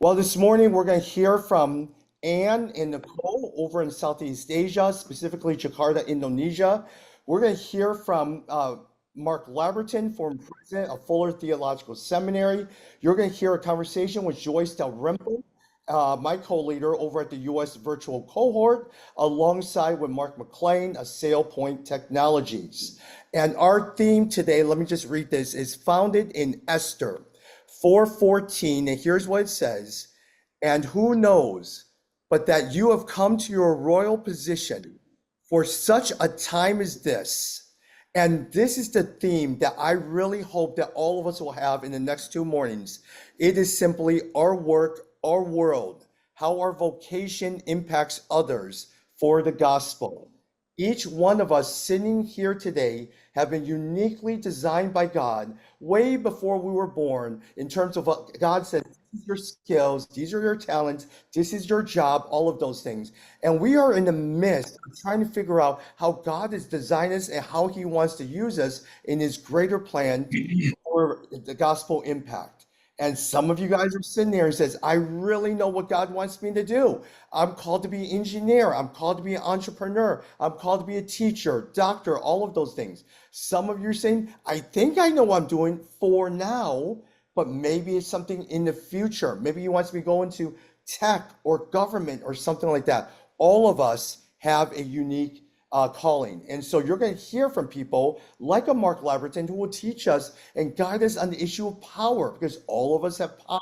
Well, this morning we're going to hear from Anne and Nicole over in Southeast Asia, specifically Jakarta, Indonesia. We're going to hear from Mark Laberton, former president of Fuller Theological Seminary. You're going to hear a conversation with Joyce Dalrymple, my co-leader over at the U.S. Virtual Cohort, alongside with Mark McLean of SailPoint Technologies. And our theme today, let me just read this, is founded in Esther 4:14, and here's what it says. And who knows but that you have come to your royal position for such a time as this. And this is the theme that I really hope that all of us will have in the next 2 mornings. It is simply our work, our world, how our vocation impacts others for the gospel. Each one of us sitting here today have been uniquely designed by God way before we were born in terms of what God said, these are your skills, these are your talents, this is your job, all of those things. And we are in the midst of trying to figure out how God has designed us and how he wants to use us in his greater plan for the gospel impact. And some of you guys are sitting there and says, I really know what God wants me to do. I'm called to be an engineer. I'm called to be an entrepreneur. I'm called to be a teacher, doctor, all of those things. Some of you are saying, I think I know what I'm doing for now, but maybe it's something in the future. Maybe you want to be going to tech or government or something like that. All of us have a unique calling. And so you're going to hear from people like a Mark Laberton who will teach us and guide us on the issue of power, because all of us have power.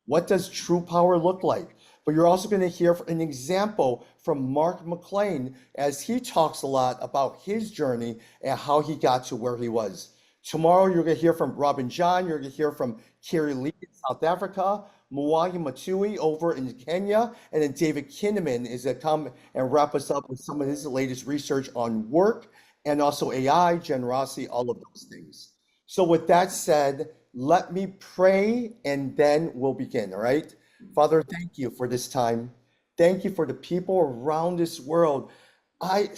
What does true power look like? But you're also going to hear an example from Mark McLean as he talks a lot about his journey and how he got to where he was. Tomorrow, you're going to hear from Robin John. You're going to hear from Kerry Lee in South Africa, Mwai Matui over in Kenya, and then David Kinnaman is going to come and wrap us up with some of his latest research on work and also AI, generosity, all of those things. So with that said, let me pray and then we'll begin, all right? Father, thank you for this time. Thank you for the people around this world. I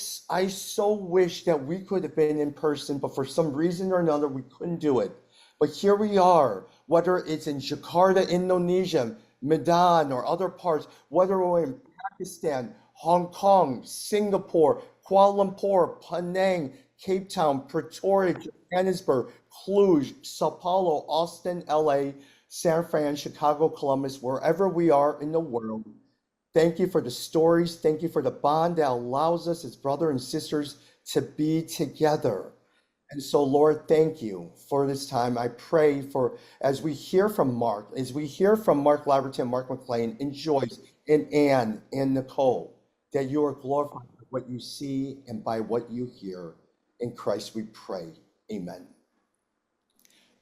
so wish that we could have been in person, but for some reason or another, we couldn't do it. But here we are, whether it's in Jakarta, Indonesia, Medan, or other parts, whether we're in Pakistan, Hong Kong, Singapore, Kuala Lumpur, Penang, Cape Town, Pretoria, Johannesburg, Cluj, Sao Paulo, Austin, LA, San Fran, Chicago, Columbus, wherever we are in the world. Thank you for the stories. Thank you for the bond that allows us as brothers and sisters to be together. And so, Lord, thank you for this time. I pray for, as we hear from Mark, as we hear from Mark Laberton, Mark McLean, and Joyce, and Anne, and Nicole, that you are glorified by what you see and by what you hear. In Christ we pray. Amen.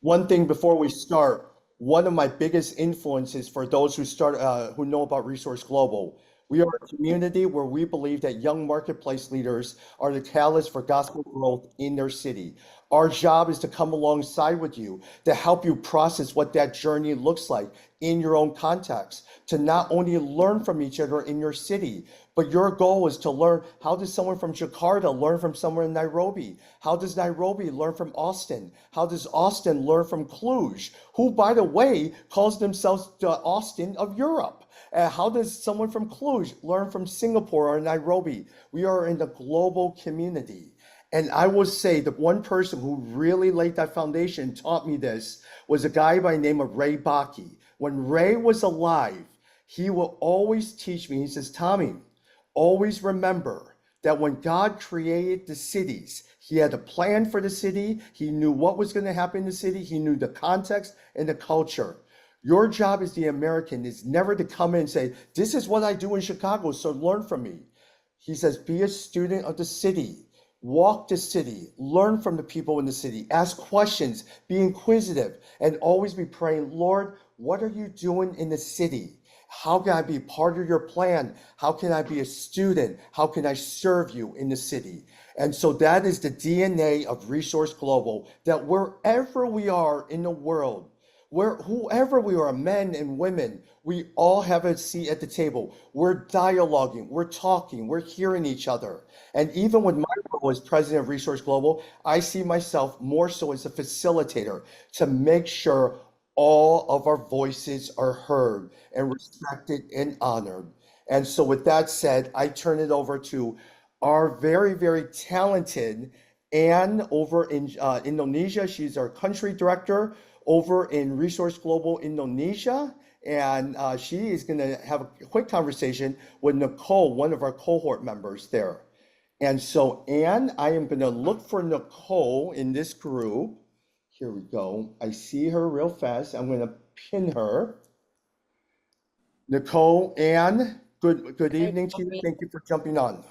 One thing before we start, one of my biggest influences for those who know about Resource Global, we are a community where we believe that young marketplace leaders are the catalyst for gospel growth in their city. Our job is to come alongside with you to help you process what that journey looks like in your own context, to not only learn from each other in your city, but your goal is to learn, how does someone from Jakarta learn from someone in Nairobi? How does Nairobi learn from Austin? How does Austin learn from Cluj, who, by the way, calls themselves the Austin of Europe? How does someone from Cluj learn from Singapore or Nairobi? We are in the global community. And I will say that one person who really laid that foundation, taught me this, was a guy by the name of Ray Bakke. When Ray was alive, he will always teach me, he says, Tommy, always remember that when God created the cities, he had a plan for the city. He knew what was going to happen in the city. He knew the context and the culture. Your job as the American is never to come in and say, this is what I do in Chicago, so learn from me. He says, be a student of the city. Walk the city, learn from the people in the city, ask questions, be inquisitive, and always be praying, Lord, what are you doing in the city? How can I be part of your plan? How can I be a student? How can I serve you in the city? And so that is the DNA of Resource Global, that wherever we are in the world, whoever we are, men and women, we all have a seat at the table. We're dialoguing, we're talking, we're hearing each other. And even with my role as president of Resource Global, I see myself more so as a facilitator to make sure all of our voices are heard and respected and honored. And so, with that said, I turn it over to our very, very talented Anne over in Indonesia. She's our country director over in Resource Global Indonesia. And she is going to have a quick conversation with Nicole, one of our cohort members there. And so, Anne, I am going to look for Nicole in this group. Here we go. I see her real fast. I'm going to pin her. Nicole, Anne, good Hi, evening to you. Bobby. Thank you for jumping on.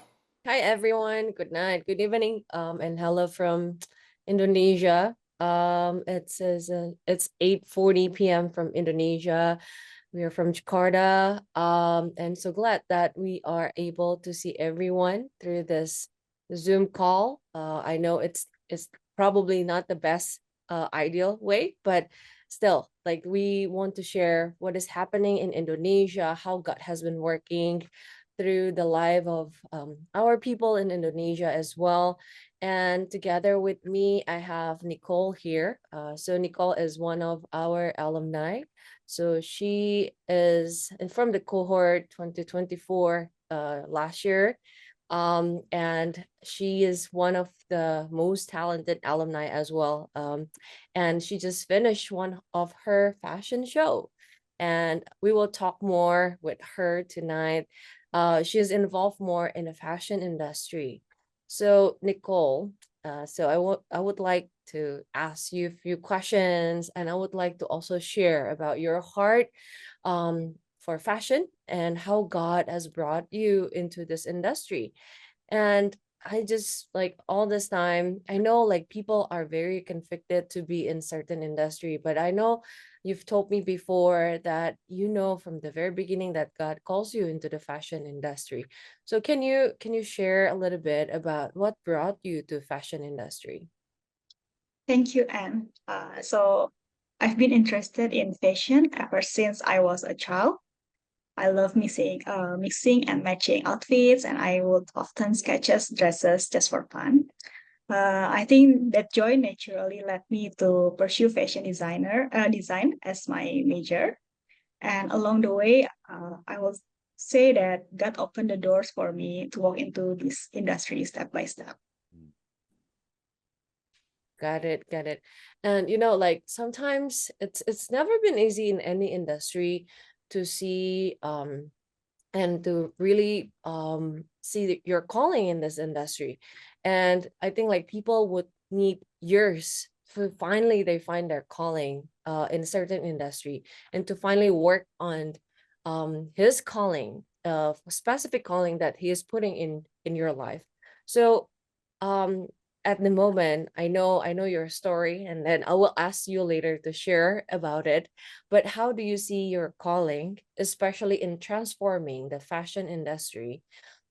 Hi, everyone. Good night. Good evening. And hello from Indonesia. It says it's 8:40 p.m. from Indonesia. We are from Jakarta. And so glad that we are able to see everyone through this Zoom call. I know it's probably not the best ideal way, but still, like we want to share what is happening in Indonesia, how God has been working through the life of our people in Indonesia as well. And together with me, I have Nicole here. So Nicole is one of our alumni. So she is from the cohort 2024 last year. And she is one of the most talented alumni as well. And she just finished one of her fashion show. And we will talk more with her tonight. She is involved more in the fashion industry. So Nicole, I would like to ask you a few questions, and I would like to also share about your heart for fashion and how God has brought you into this industry. And I just like all this time, I know like people are very convicted to be in certain industry, but I know you've told me before that you know from the very beginning that God calls you into the fashion industry. So can you share a little bit about what brought you to fashion industry? Thank you, Anne. So I've been interested in fashion ever since I was a child. I love mixing and matching outfits, and I would often sketches dresses just for fun. I think that joy naturally led me to pursue design as my major. And along the way, I will say that God opened the doors for me to walk into this industry step by step. Got it, got it. And like sometimes it's never been easy in any industry to see and to really see your calling in this industry. And I think like people would need years to finally they find their calling in a certain industry and to finally work on his calling, specific calling that he is putting in your life. So um at the moment, I know your story, and then I will ask you later to share about it. But how do you see your calling, especially in transforming the fashion industry?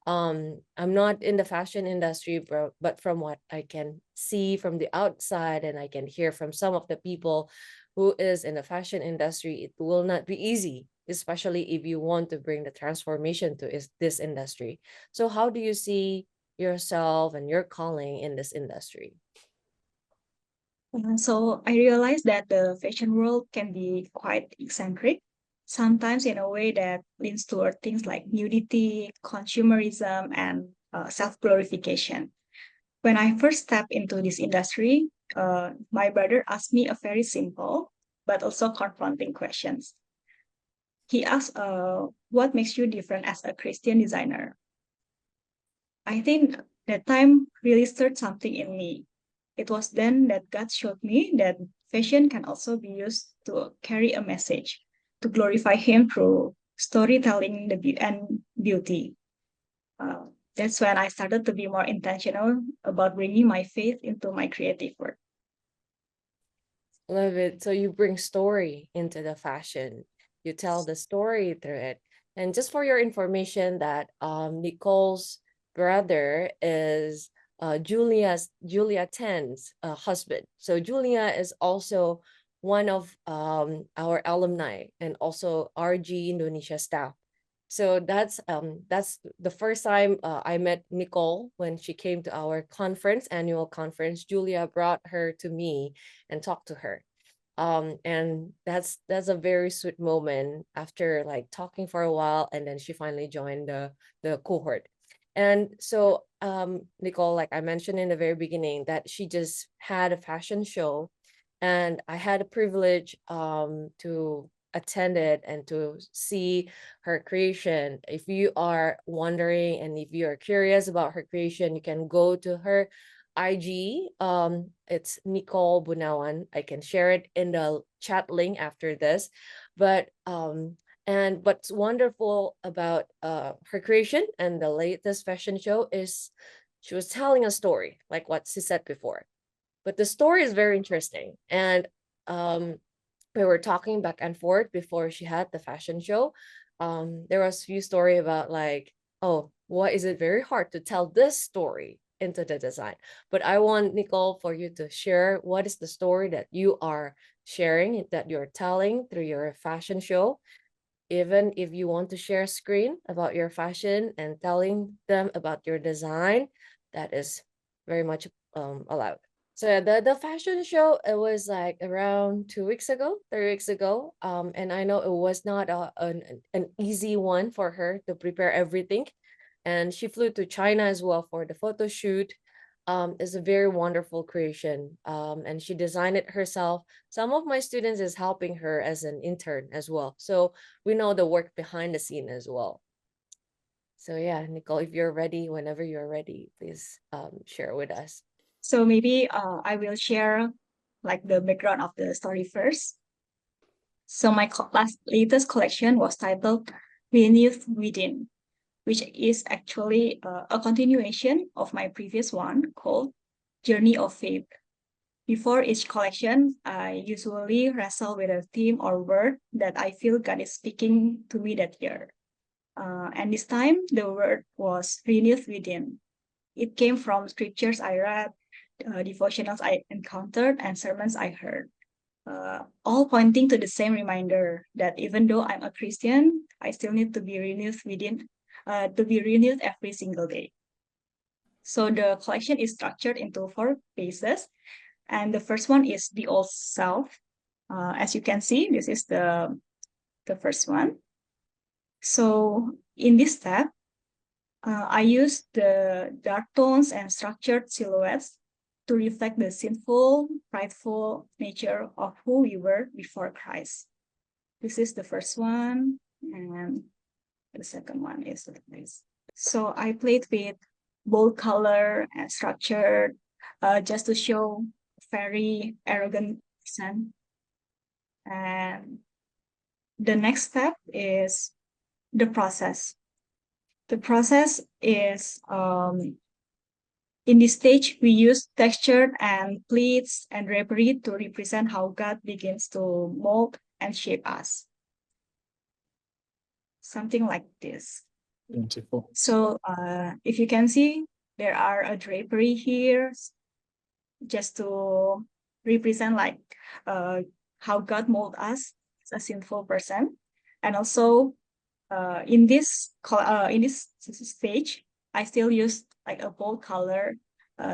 I'm not in the fashion industry, but from what I can see from the outside and I can hear from some of the people who is in the fashion industry, it will not be easy, especially if you want to bring the transformation to this industry. So how do you see yourself and your calling in this industry? So I realized that the fashion world can be quite eccentric, sometimes in a way that leans toward things like nudity, consumerism, and self-glorification. When I first stepped into this industry, my brother asked me a very simple but also confronting questions. He asked, "What makes you different as a Christian designer?" I think that time really stirred something in me. It was then that God showed me that fashion can also be used to carry a message, to glorify Him through storytelling and beauty. Uh, that's when I started to be more intentional about bringing my faith into my creative work. Love it. So you bring story into the fashion. You tell the story through it. And just for your information, that Nicole's brother is Julia Ten's husband. So Julia is also one of our alumni and also RG Indonesia staff. So that's the first time I met Nicole when she came to our conference, annual conference. Julia brought her to me and talk to her. And that's a very sweet moment after like talking for a while, and then she finally joined the cohort. And so Nicole, like I mentioned in the very beginning, that she just had a fashion show, and I had a privilege to attend it and to see her creation. If you are wondering and if you are curious about her creation, you can go to her IG. It's Nicole Bunawan. I can share it in the chat link after this. But and what's wonderful about her creation and the latest fashion show is she was telling a story, like what she said before. But the story is very interesting. And we were talking back and forth before she had the fashion show. There was few story about like, oh, why is it very hard to tell this story into the design? But I want Nicole for you to share what is the story that you are sharing, that you're telling through your fashion show. Even if you want to share screen about your fashion and telling them about your design, that is very much allowed. So the fashion show, it was like around 2 weeks ago, 3 weeks ago. And I know it was not an easy one for her to prepare everything. And she flew to China as well for the photo shoot. It's a very wonderful creation. And she designed it herself. Some of my students is helping her as an intern as well. So we know the work behind the scene as well. So yeah, Nicole, if you're ready, whenever you're ready, please share with us. So maybe I will share like the background of the story first. So my latest collection was titled Beneath Within, which is actually a continuation of my previous one called Journey of Faith. Before each collection, I usually wrestle with a theme or word that I feel God is speaking to me that year. And this time, the word was renewed within. It came from scriptures I read, devotionals I encountered, and sermons I heard, all pointing to the same reminder that even though I'm a Christian, I still need to be renewed to be renewed every single day. So the collection is structured into 4 phases, and the first one is the old self. As you can see, this is the first one. So in this step, I use the dark tones and structured silhouettes to reflect the sinful, prideful nature of who we were before Christ. This is the first one, and the second one is this. So I played with bold color and structure just to show very arrogant person. And the next step is the process. The process is in this stage, we use texture and pleats and drapery to represent how God begins to mold and shape us. Something like this. Beautiful. So if you can see, there are a drapery here just to represent like how God mold us as a sinful person. And also in this stage, I still use like a bold color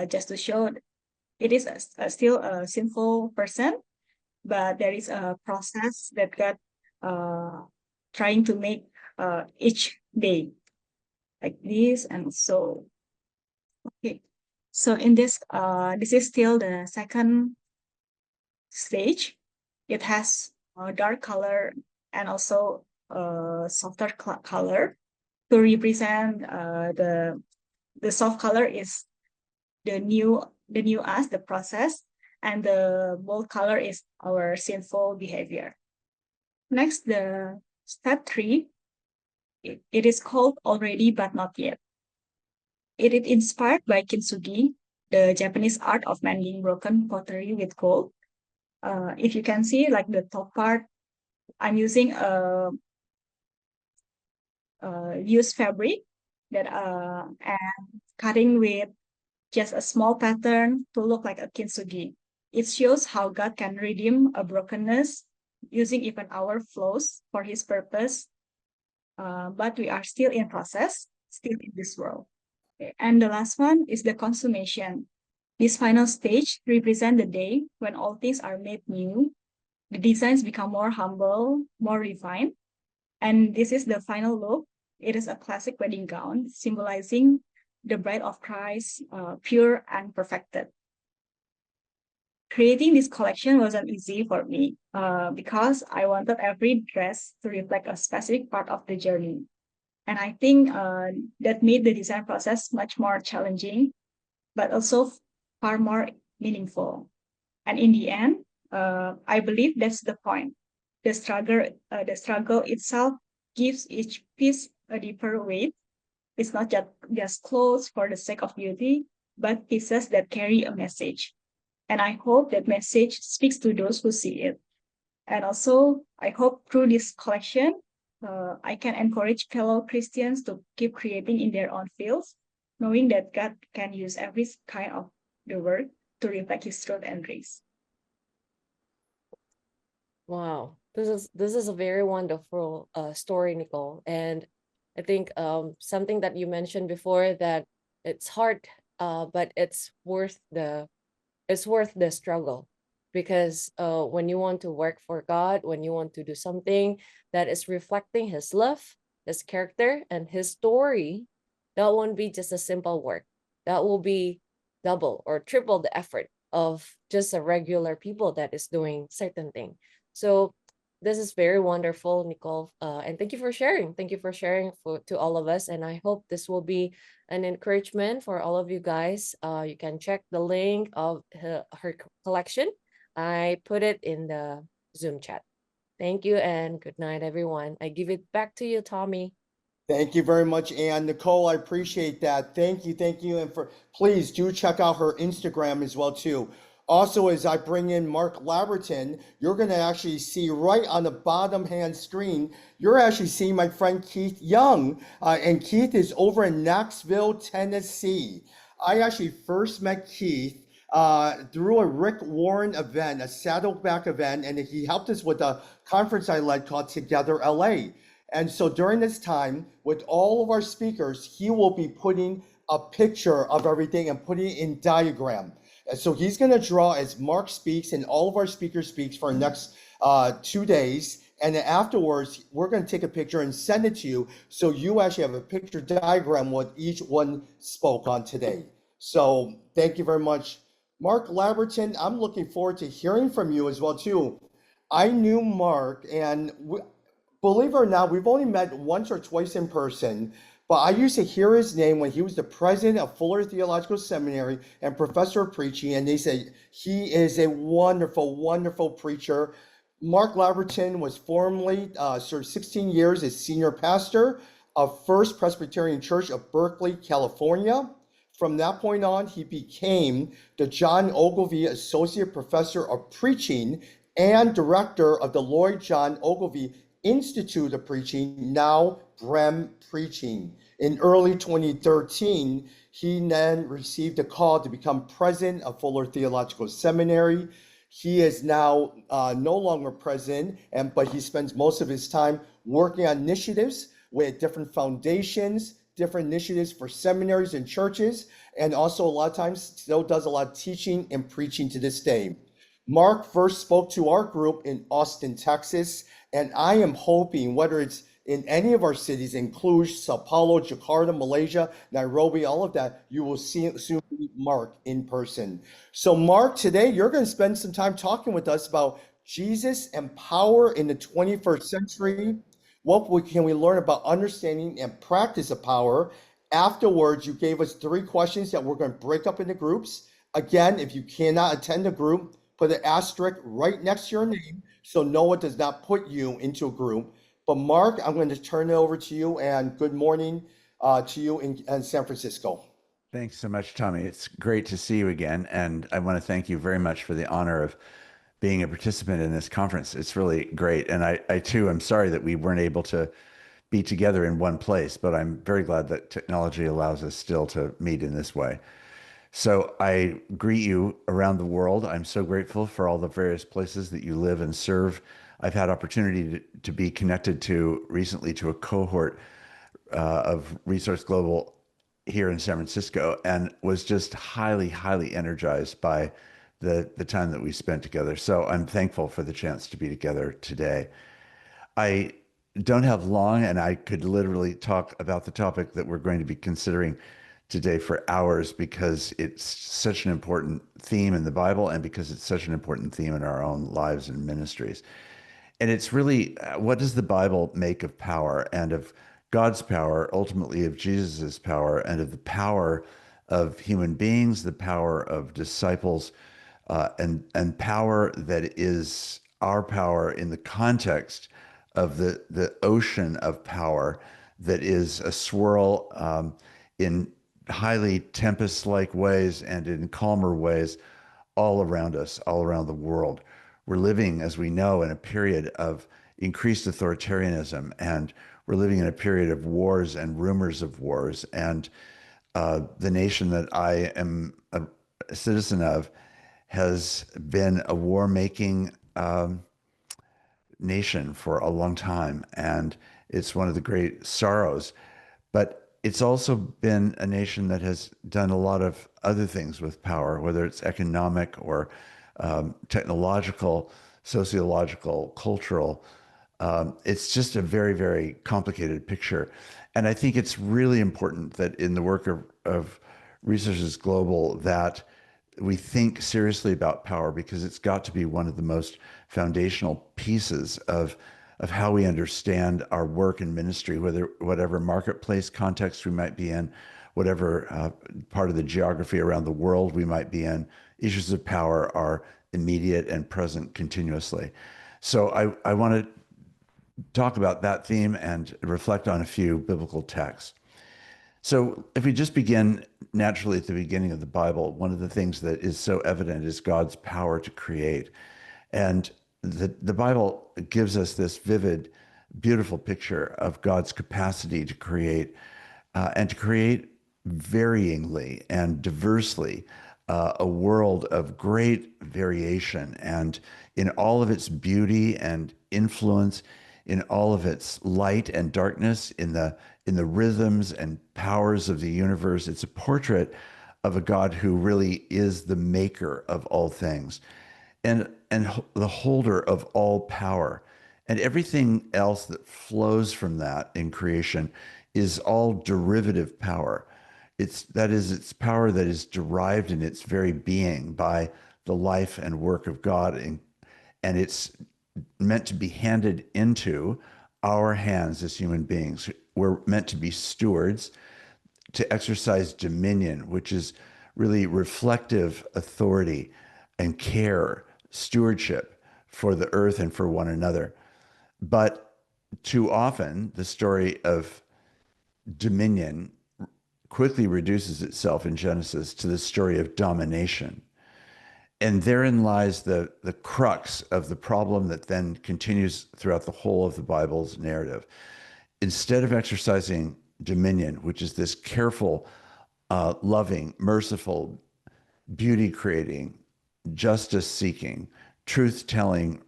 just to show it is still a sinful person, but there is a process that God trying to make each day like this. And so okay, so in this this is still the second stage. It has a dark color and also a softer color to represent the soft color is the new us, the process, and the bold color is our sinful behavior. Next, the step 3, it is called already but not yet. It is inspired by kintsugi, the Japanese art of mending broken pottery with gold. If you can see, like the top part, I'm using a used fabric that and cutting with just a small pattern to look like a kintsugi. It shows how God can redeem a brokenness using even our flaws for his purpose. But we are still in process, still in this world. And the last one is the consummation. This final stage represents the day when all things are made new. The designs become more humble, more refined. And this is the final look. It is a classic wedding gown symbolizing the bride of Christ, pure and perfected. Creating this collection wasn't easy for me because I wanted every dress to reflect a specific part of the journey. And I think that made the design process much more challenging, but also far more meaningful. And in the end, I believe that's the point. The struggle itself gives each piece a deeper weight. It's not just clothes for the sake of beauty, but pieces that carry a message. And I hope that message speaks to those who see it. And also, I hope through this collection, I can encourage fellow Christians to keep creating in their own fields, knowing that God can use every kind of the work to reflect His truth and grace. Wow, this is a very wonderful story, Nicole. And I think something that you mentioned before, that it's hard, but it's worth the struggle, because when you want to work for God, when you want to do something that is reflecting His love, His character, and His story, that won't be just a simple work. That will be double or triple the effort of just a regular people that is doing certain thing. So this is very wonderful, Nicole, and thank you for sharing. Thank you for sharing to all of us, and I hope this will be an encouragement for all of you guys. You can check the link of her collection. I put it in the Zoom chat. Thank you and good night, everyone. I give it back to you, Tommy. Thank you very much, Ann. Nicole, I appreciate that. Thank you, thank you. And for please do check out her Instagram as well too. Also, as I bring in Mark Laberton, you're going to actually see right on the bottom hand screen, you're actually seeing my friend Keith Young. And Keith is over in Knoxville, Tennessee. I actually first met Keith through a Rick Warren event, a Saddleback event, and he helped us with a conference I led called Together LA. And so during this time, with all of our speakers, he will be putting a picture of everything and putting it in diagram. And so he's going to draw as Mark speaks and all of our speakers speaks for the next 2 days. And then afterwards, we're going to take a picture and send it to you. So you actually have a picture diagram what each one spoke on today. So thank you very much. Mark Laberton, I'm looking forward to hearing from you as well too. I knew Mark, and believe it or not, we've only met once or twice in person, but I used to hear his name when he was the president of Fuller Theological Seminary and professor of preaching, and they say he is a wonderful, wonderful preacher. Mark Laberton was formerly served 16 years as senior pastor of First Presbyterian Church of Berkeley, California. From that point on, he became the John Ogilvie Associate Professor of Preaching and director of the Lloyd John Ogilvie Institute of Preaching, now Brem Preaching. In early 2013, he then received a call to become president of Fuller Theological Seminary. He is now no longer president, but he spends most of his time working on initiatives with different foundations, different initiatives for seminaries and churches, and also a lot of times still does a lot of teaching and preaching to this day. Mark first spoke to our group in Austin, Texas, and I am hoping, whether it's in any of our cities, in Cluj, Sao Paulo, Jakarta, Malaysia, Nairobi, all of that, you will soon meet Mark in person. So Mark, today you're going to spend some time talking with us about Jesus and power in the 21st century. Can we learn about understanding and practice of power? Afterwards, you gave us 3 questions that we're going to break up into groups. Again, if you cannot attend a group, put an asterisk right next to your name so no one does not put you into a group. But Mark, I'm going to turn it over to you, and good morning to you in San Francisco. Thanks so much, Tommy. It's great to see you again. And I want to thank you very much for the honor of being a participant in this conference. It's really great. And I too am sorry that we weren't able to be together in one place, but I'm very glad that technology allows us still to meet in this way. So I greet you around the world. I'm so grateful for all the various places that you live and serve. I've had opportunity to be connected to recently to a cohort of Resource Global here in San Francisco, and was just highly, highly energized by the time that we spent together. So I'm thankful for the chance to be together today. I don't have long, and I could literally talk about the topic that we're going to be considering today for hours because it's such an important theme in the Bible and because it's such an important theme in our own lives and ministries. And it's really what does the Bible make of power and of God's power, ultimately of Jesus's power, and of the power of human beings, the power of disciples, and power that is our power in the context of the ocean of power that is a swirl in highly tempest-like ways and in calmer ways all around us, all around the world. We're living, as we know, in a period of increased authoritarianism, and we're living in a period of wars and rumors of wars. And the nation that I am a citizen of has been a war-making nation for a long time, and it's one of the great sorrows. But it's also been a nation that has done a lot of other things with power, whether it's economic or technological, sociological, cultural. It's just a very, very complicated picture. And I think it's really important that in the work of Resources Global that we think seriously about power because it's got to be one of the most foundational pieces of how we understand our work and ministry, whatever marketplace context we might be in, whatever part of the geography around the world we might be in. Issues of power are immediate and present continuously. So I want to talk about that theme and reflect on a few biblical texts. So if we just begin naturally at the beginning of the Bible, one of the things that is so evident is God's power to create. And the Bible gives us this vivid, beautiful picture of God's capacity to create and to create varyingly and diversely a world of great variation and in all of its beauty and influence, in all of its light and darkness, in the rhythms and powers of the universe. It's a portrait of a God who really is the maker of all things and the holder of all power. And everything else that flows from that in creation is all derivative power. It's power that is derived in its very being by the life and work of God, and it's meant to be handed into our hands as human beings. We're meant to be stewards, to exercise dominion, which is really reflective authority and care, stewardship for the earth and for one another. But too often, the story of dominion quickly reduces itself in Genesis to the story of domination. And therein lies the crux of the problem that then continues throughout the whole of the Bible's narrative. Instead of exercising dominion, which is this careful, loving, merciful, beauty creating, justice seeking, truth telling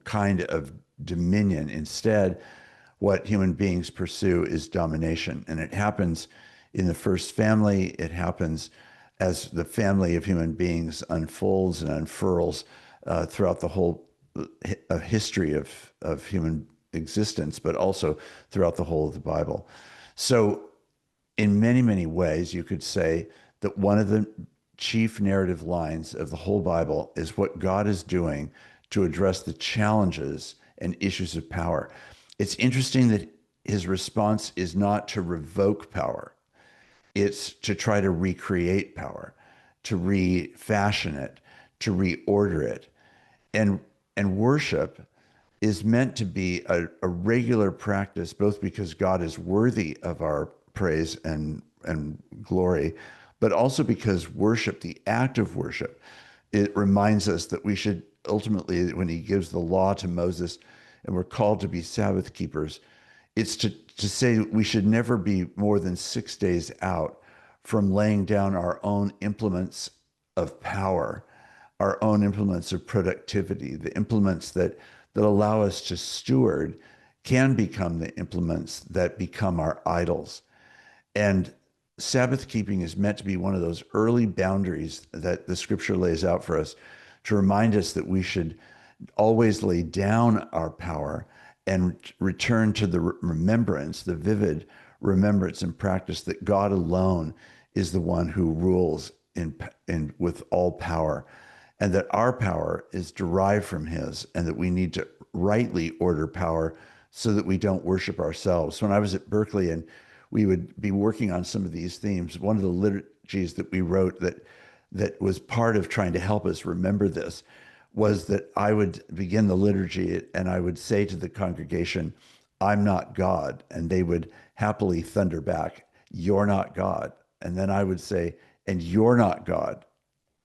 kind of dominion, instead, what human beings pursue is domination. And it happens in the first family, it happens as the family of human beings unfolds and unfurls throughout the whole history of human existence, but also throughout the whole of the Bible. So in many, many ways, you could say that one of the chief narrative lines of the whole Bible is what God is doing to address the challenges and issues of power. It's interesting that his response is not to revoke power. It's to try to recreate power, to refashion it, to reorder it. And worship is meant to be a regular practice, both because God is worthy of our praise and glory, but also because worship, the act of worship, it reminds us that we should ultimately, when he gives the law to Moses and we're called to be Sabbath keepers, it's to say we should never be more than 6 days out from laying down our own implements of power, our own implements of productivity, the implements that allow us to steward can become the implements that become our idols. And Sabbath keeping is meant to be one of those early boundaries that the scripture lays out for us to remind us that we should always lay down our power and return to the remembrance, the vivid remembrance and practice that God alone is the one who rules in with all power, and that our power is derived from his, and that we need to rightly order power so that we don't worship ourselves. When I was at Berkeley and we would be working on some of these themes, one of the liturgies that we wrote that was part of trying to help us remember this was that I would begin the liturgy and I would say to the congregation, "I'm not God." And they would happily thunder back, "You're not God." And then I would say, "And you're not God."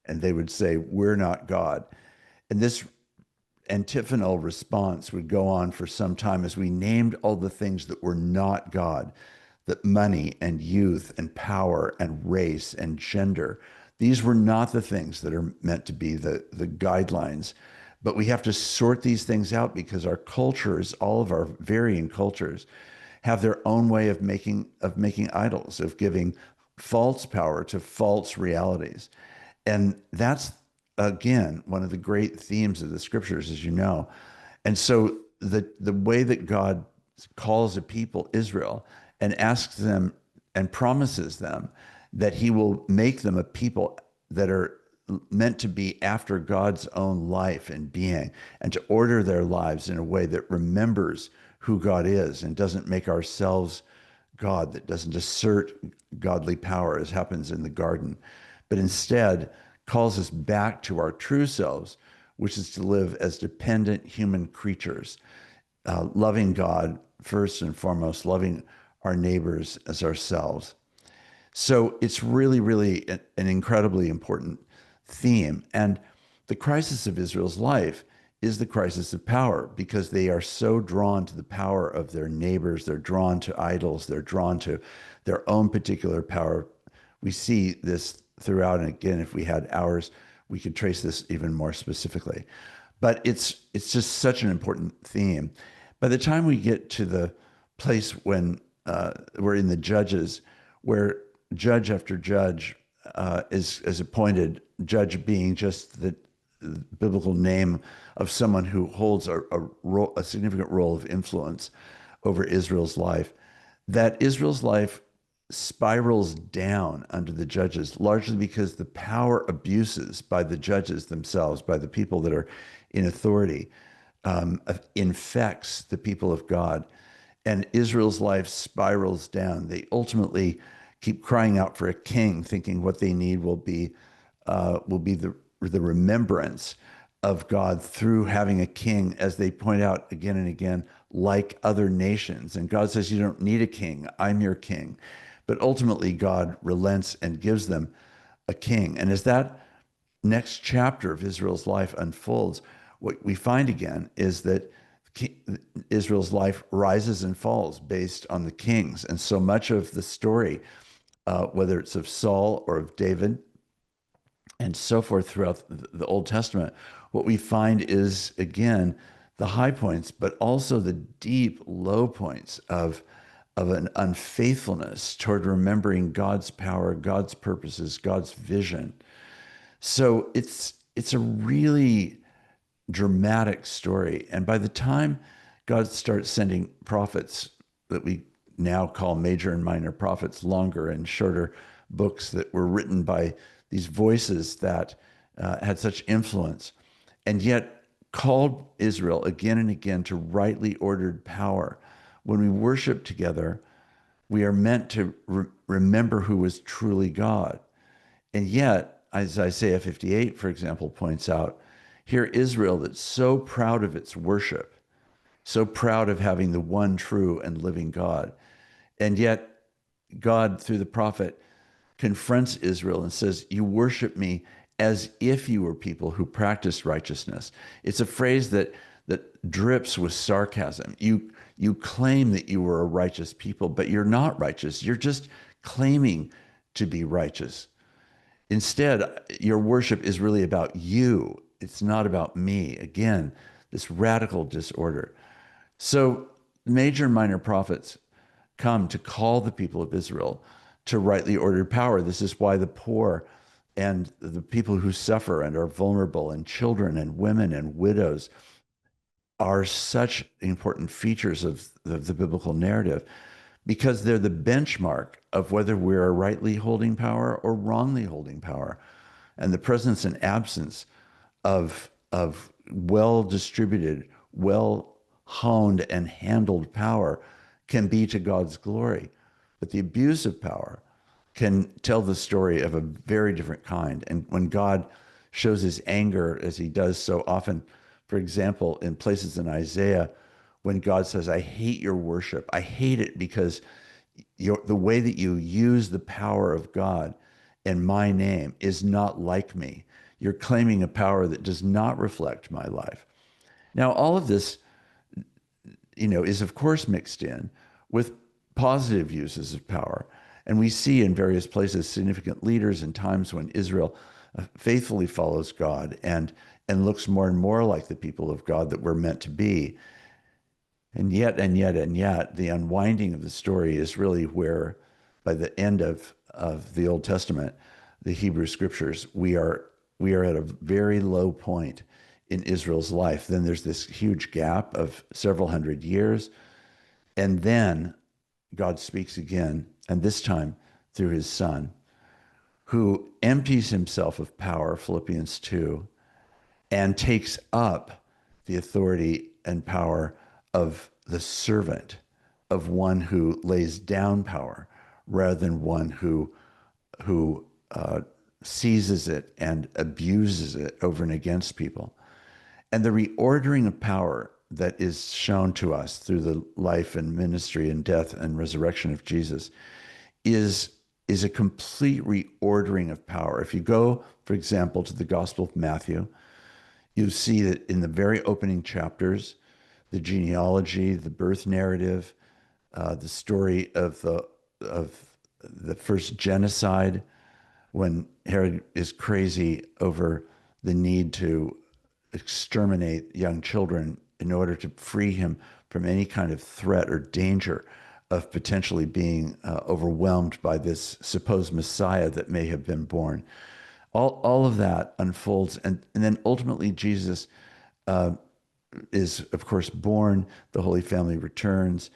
And they would say, "We're not God." And this antiphonal response would go on for some time as we named all the things that were not God, that money and youth and power and race and gender, these were not the things that are meant to be the guidelines. But we have to sort these things out because our cultures, all of our varying cultures, have their own way of making idols, of giving false power to false realities. And that's, again, one of the great themes of the scriptures, as you know. And so the way that God calls a people, Israel, and asks them and promises them that he will make them a people that are meant to be after God's own life and being, and to order their lives in a way that remembers who God is and doesn't make ourselves God, that doesn't assert godly power as happens in the garden, but instead calls us back to our true selves, which is to live as dependent human creatures, loving God first and foremost, loving our neighbors as ourselves. So it's really, really an incredibly important theme. And the crisis of Israel's life is the crisis of power, because they are so drawn to the power of their neighbors. They're drawn to idols. They're drawn to their own particular power. We see this throughout. And again, if we had hours, we could trace this even more specifically. But it's just such an important theme. By the time we get to the place when we're in the Judges, where judge after judge is appointed, judge being just the biblical name of someone who holds a significant role of influence over Israel's life, that Israel's life spirals down under the judges, largely because the power abuses by the judges themselves, by the people that are in authority, infects the people of God. And Israel's life spirals down. They ultimately keep crying out for a king, thinking what they need will be the remembrance of God through having a king, as they point out again and again, like other nations. And God says, "You don't need a king. I'm your king." But ultimately, God relents and gives them a king. And as that next chapter of Israel's life unfolds, what we find again is that Israel's life rises and falls based on the kings. And so much of the story, whether it's of Saul or of David and so forth throughout the Old Testament, what we find is, again, the high points, but also the deep low points of an unfaithfulness toward remembering God's power, God's purposes, God's vision. So it's a really dramatic story. And by the time God starts sending prophets that we now call major and minor prophets, longer and shorter books that were written by these voices that had such influence, and yet called Israel again and again to rightly ordered power. When we worship together, we are meant to remember who was truly God. And yet, as Isaiah 58, for example, points out, here Israel that's so proud of its worship, so proud of having the one true and living God. And yet God, through the prophet, confronts Israel and says, "You worship me as if you were people who practiced righteousness." It's a phrase that drips with sarcasm. You claim that you were a righteous people, but you're not righteous. You're just claiming to be righteous. Instead, your worship is really about you. It's not about me. Again, this radical disorder. So major and minor prophets come to call the people of Israel to rightly ordered power. This is why the poor and the people who suffer and are vulnerable and children and women and widows are such important features of the biblical narrative, because they're the benchmark of whether we're rightly holding power or wrongly holding power. And the presence and absence of well distributed, well honed and handled power can be to God's glory. But the abuse of power can tell the story of a very different kind. And when God shows his anger, as he does so often, for example, in places in Isaiah, when God says, I hate your worship, I hate it because the way that you use the power of God in my name is not like me. You're claiming a power that does not reflect my life. Now, all of this, is of course mixed in with positive uses of power. And we see in various places significant leaders in times when Israel faithfully follows God and looks more and more like the people of God that we're meant to be. And yet, the unwinding of the story is really where, by the end of the Old Testament, the Hebrew Scriptures, we are at a very low point in Israel's life. Then there's this huge gap of several hundred years, and then God speaks again, and this time through his Son, who empties himself of power, Philippians 2, and takes up the authority and power of the servant, of one who lays down power rather than one who seizes it and abuses it over and against people. And the reordering of power that is shown to us through the life and ministry and death and resurrection of Jesus is a complete reordering of power. If you go, for example, to the Gospel of Matthew, you see that in the very opening chapters, the genealogy, the birth narrative, the story of the first genocide, when Herod is crazy over the need to exterminate young children in order to free him from any kind of threat or danger of potentially being overwhelmed by this supposed Messiah that may have been born. All of that unfolds, and then ultimately Jesus is, of course, born. The Holy Family returns.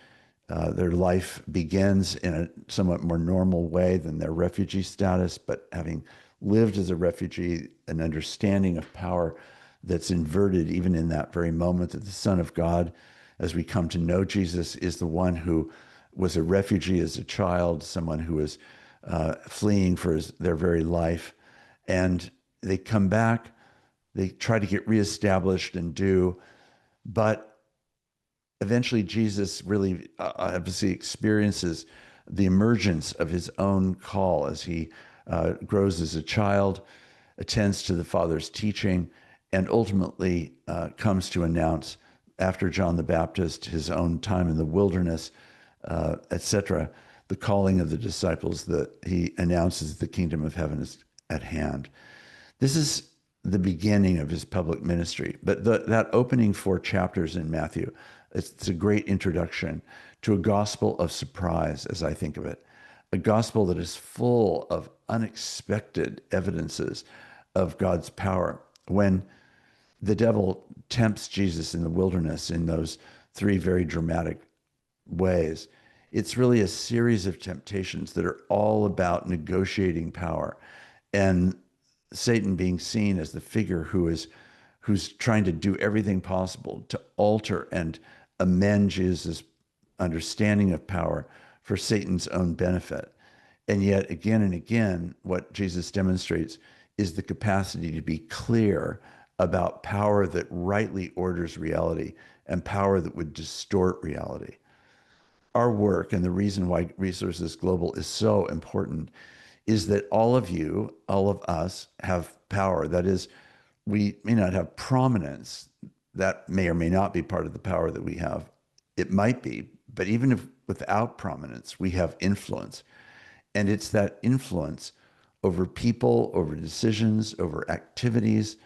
Their life begins in a somewhat more normal way than their refugee status, but having lived as a refugee, an understanding of power that's inverted even in that very moment, that the Son of God, as we come to know Jesus, is the one who was a refugee as a child, someone who was fleeing for their very life. And they come back, they try to get reestablished but eventually Jesus really obviously experiences the emergence of his own call as he grows as a child, attends to the Father's teaching, and ultimately comes to announce, after John the Baptist, his own time in the wilderness, etc., the calling of the disciples, that he announces the kingdom of heaven is at hand. This is the beginning of his public ministry. But that opening 4 chapters in Matthew, it's a great introduction to a gospel of surprise, as I think of it, a gospel that is full of unexpected evidences of God's power. When the devil tempts Jesus in the wilderness in those 3 very dramatic ways, it's really a series of temptations that are all about negotiating power, and Satan being seen as the figure who's trying to do everything possible to alter and amend Jesus' understanding of power for Satan's own benefit. And yet, again and again, what Jesus demonstrates is the capacity to be clear about power that rightly orders reality and power that would distort reality. Our work, and the reason why Resources Global is so important, is that all of you, all of us, have power. That is, we may not have prominence. That may or may not be part of the power that we have. It might be, but even if without prominence, we have influence. And it's that influence over people, over decisions, over activities,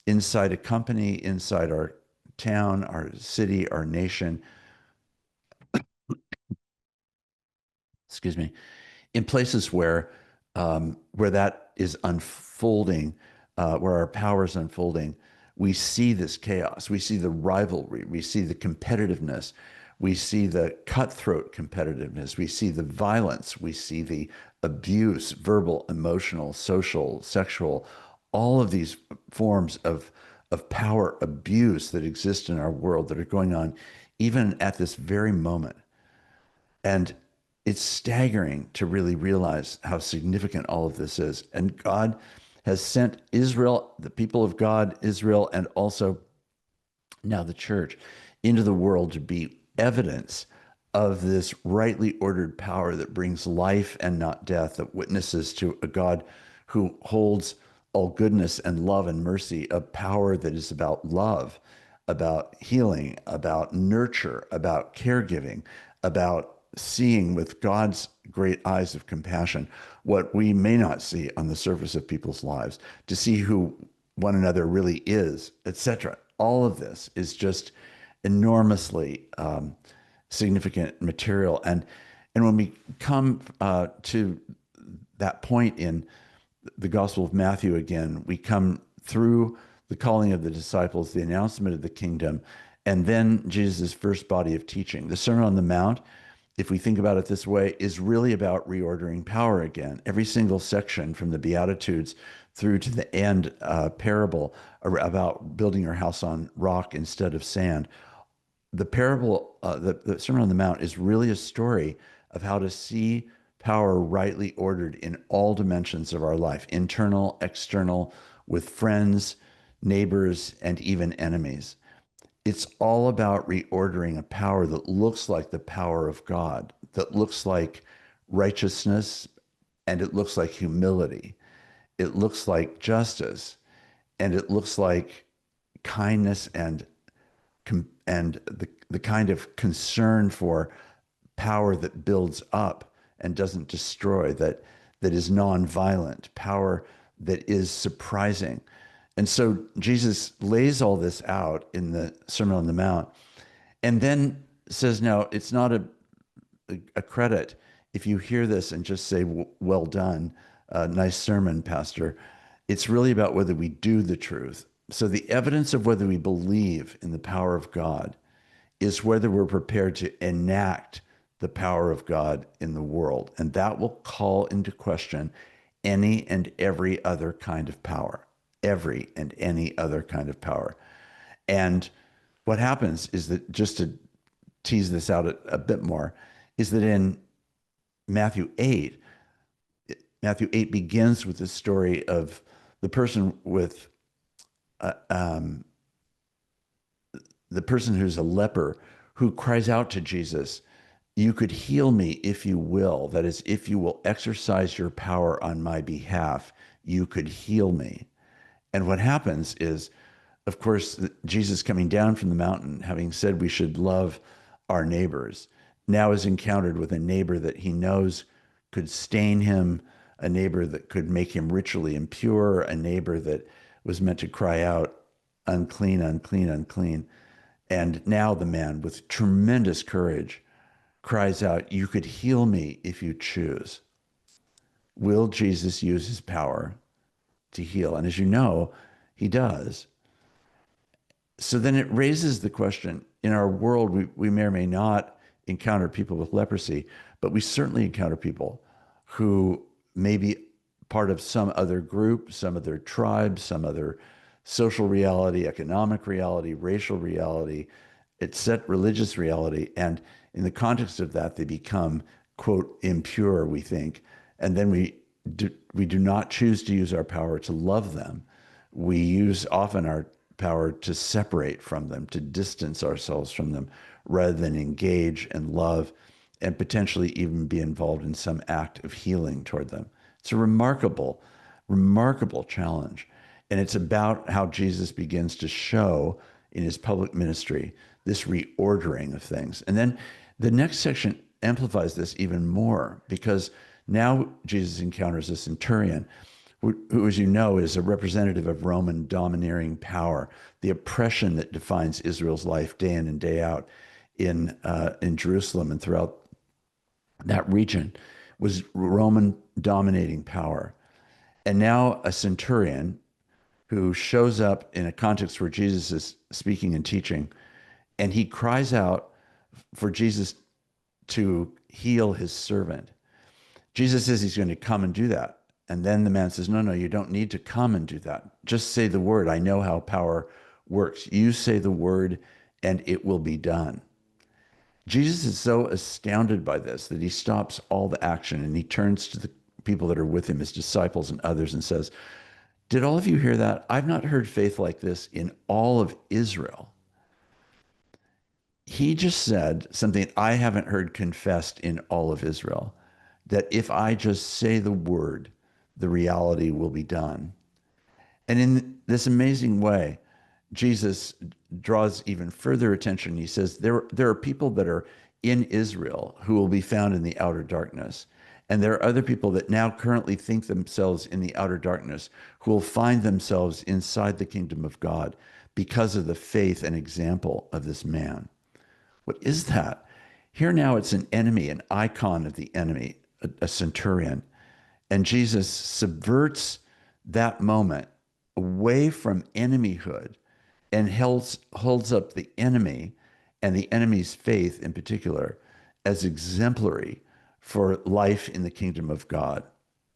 inside a company, inside our town, our city, our nation, excuse me, in places where that is unfolding, where our power is unfolding, we see this chaos. We see the rivalry. We see the competitiveness. We see the cutthroat competitiveness. We see the violence. We see the abuse, verbal, emotional, social, sexual, all of these forms of power abuse that exist in our world that are going on even at this very moment. And it's staggering to really realize how significant all of this is. And God has sent Israel, the people of God, Israel, and also now the church into the world to be evidence of this rightly ordered power that brings life and not death, that witnesses to a God who holds all goodness and love and mercy, a power that is about love, about healing, about nurture, about caregiving, about seeing with God's great eyes of compassion what we may not see on the surface of people's lives, to see who one another really is, etc. All of this is just enormously significant material. And when we come to that point in the Gospel of Matthew again, we come through the calling of the disciples, the announcement of the kingdom, and then Jesus' first body of teaching. The Sermon on the Mount, if we think about it this way, is really about reordering power again. Every single section from the Beatitudes through to the end parable about building your house on rock instead of sand. The parable, the Sermon on the Mount is really a story of how to see power rightly ordered in all dimensions of our life, internal, external, with friends, neighbors, and even enemies. It's all about reordering a power that looks like the power of God, that looks like righteousness, and it looks like humility. It looks like justice, and it looks like kindness and the kind of concern for power that builds up and doesn't destroy, that is nonviolent, power that is surprising. And so Jesus lays all this out in the Sermon on the Mount and then says, now, it's not a credit if you hear this and just say, well done, nice sermon, Pastor. It's really about whether we do the truth. So the evidence of whether we believe in the power of God is whether we're prepared to enact the power of God in the world. And that will call into question any and every other kind of power, every and any other kind of power. And what happens is that, just to tease this out a bit more, is that in Matthew 8 begins with the story of the person with the person who's a leper, who cries out to Jesus, "You could heal me if you will. That is, if you will exercise your power on my behalf, you could heal me." And what happens is, of course, Jesus coming down from the mountain, having said we should love our neighbors, now is encountered with a neighbor that he knows could stain him, a neighbor that could make him ritually impure, a neighbor that was meant to cry out, unclean, unclean, unclean. And now the man, with tremendous courage, cries out, "You could heal me if you choose." Will Jesus use his power to heal? And as you know, he does. So then it raises the question, in our world, we may or may not encounter people with leprosy, but we certainly encounter people who may be part of some other group, some other tribe, some other social reality, economic reality, racial reality, religious reality. And in the context of that, they become, quote, impure, we think. And then we do not choose to use our power to love them. We use often our power to separate from them, to distance ourselves from them, rather than engage and love and potentially even be involved in some act of healing toward them. It's a remarkable, remarkable challenge. And it's about how Jesus begins to show in his public ministry this reordering of things. And then the next section amplifies this even more, because now Jesus encounters a centurion who, as you know, is a representative of Roman domineering power, the oppression that defines Israel's life day in and day out in Jerusalem and throughout that region. was Roman dominating power. And now a centurion who shows up in a context where Jesus is speaking and teaching, and he cries out for Jesus to heal his servant. Jesus says he's going to come and do that. And then the man says, no, no, you don't need to come and do that. Just say the word. I know how power works. You say the word and it will be done. Jesus is so astounded by this that he stops all the action and he turns to the people that are with him, his disciples and others, and says, did all of you hear that? I've not heard faith like this in all of Israel. He just said something I haven't heard confessed in all of Israel, that if I just say the word, the reality will be done. And in this amazing way, Jesus draws even further attention. He says, there are people that are in Israel who will be found in the outer darkness. And there are other people that now currently think themselves in the outer darkness who will find themselves inside the kingdom of God because of the faith and example of this man. What is that? Here now it's an enemy, an icon of the enemy, a centurion. And Jesus subverts that moment away from enemyhood and holds up the enemy and the enemy's faith in particular as exemplary for life in the kingdom of God.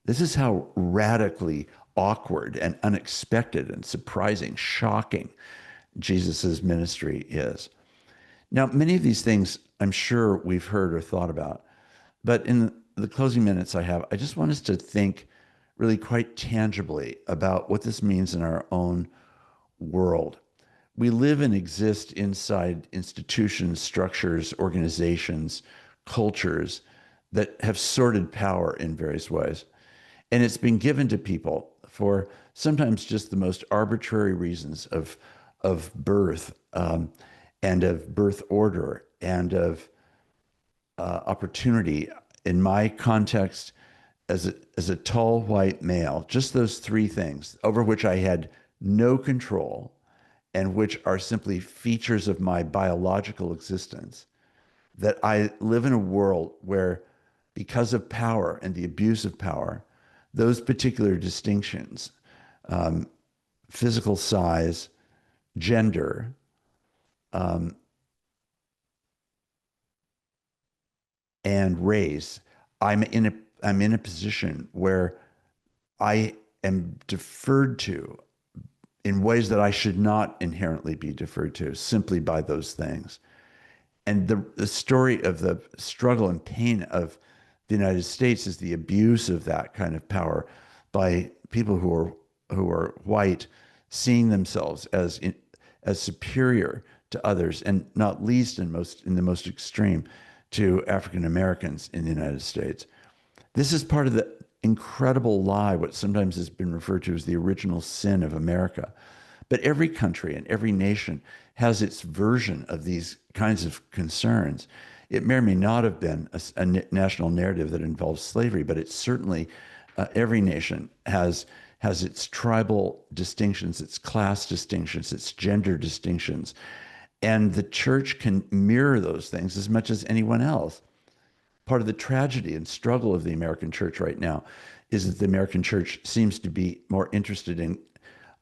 This is how radically awkward and unexpected and surprising, shocking Jesus's ministry is. Now, many of these things I'm sure we've heard or thought about, but in the closing minutes I have, I just want us to think really quite tangibly about what this means in our own world. We live and exist inside institutions, structures, organizations, cultures that have sorted power in various ways. And it's been given to people for sometimes just the most arbitrary reasons of birth and of birth order and of opportunity. In my context, as a tall white male, just those three things over which I had no control and which are simply features of my biological existence, that I live in a world where, because of power and the abuse of power, those particular distinctions, physical size, gender, and race, I'm in a position where I am deferred to in ways that I should not inherently be deferred to simply by those things. And the story of the struggle and pain of the United States is the abuse of that kind of power by people who are white, seeing themselves as superior to others, and not least in the most extreme to African Americans in the United States. This is part of the incredible lie, what sometimes has been referred to as the original sin of America. But every country and every nation has its version of these kinds of concerns. It may or may not have been a national narrative that involves slavery, but it's certainly every nation has its tribal distinctions, its class distinctions, its gender distinctions. And the church can mirror those things as much as anyone else. Part of the tragedy and struggle of the American church right now is that the American church seems to be more interested in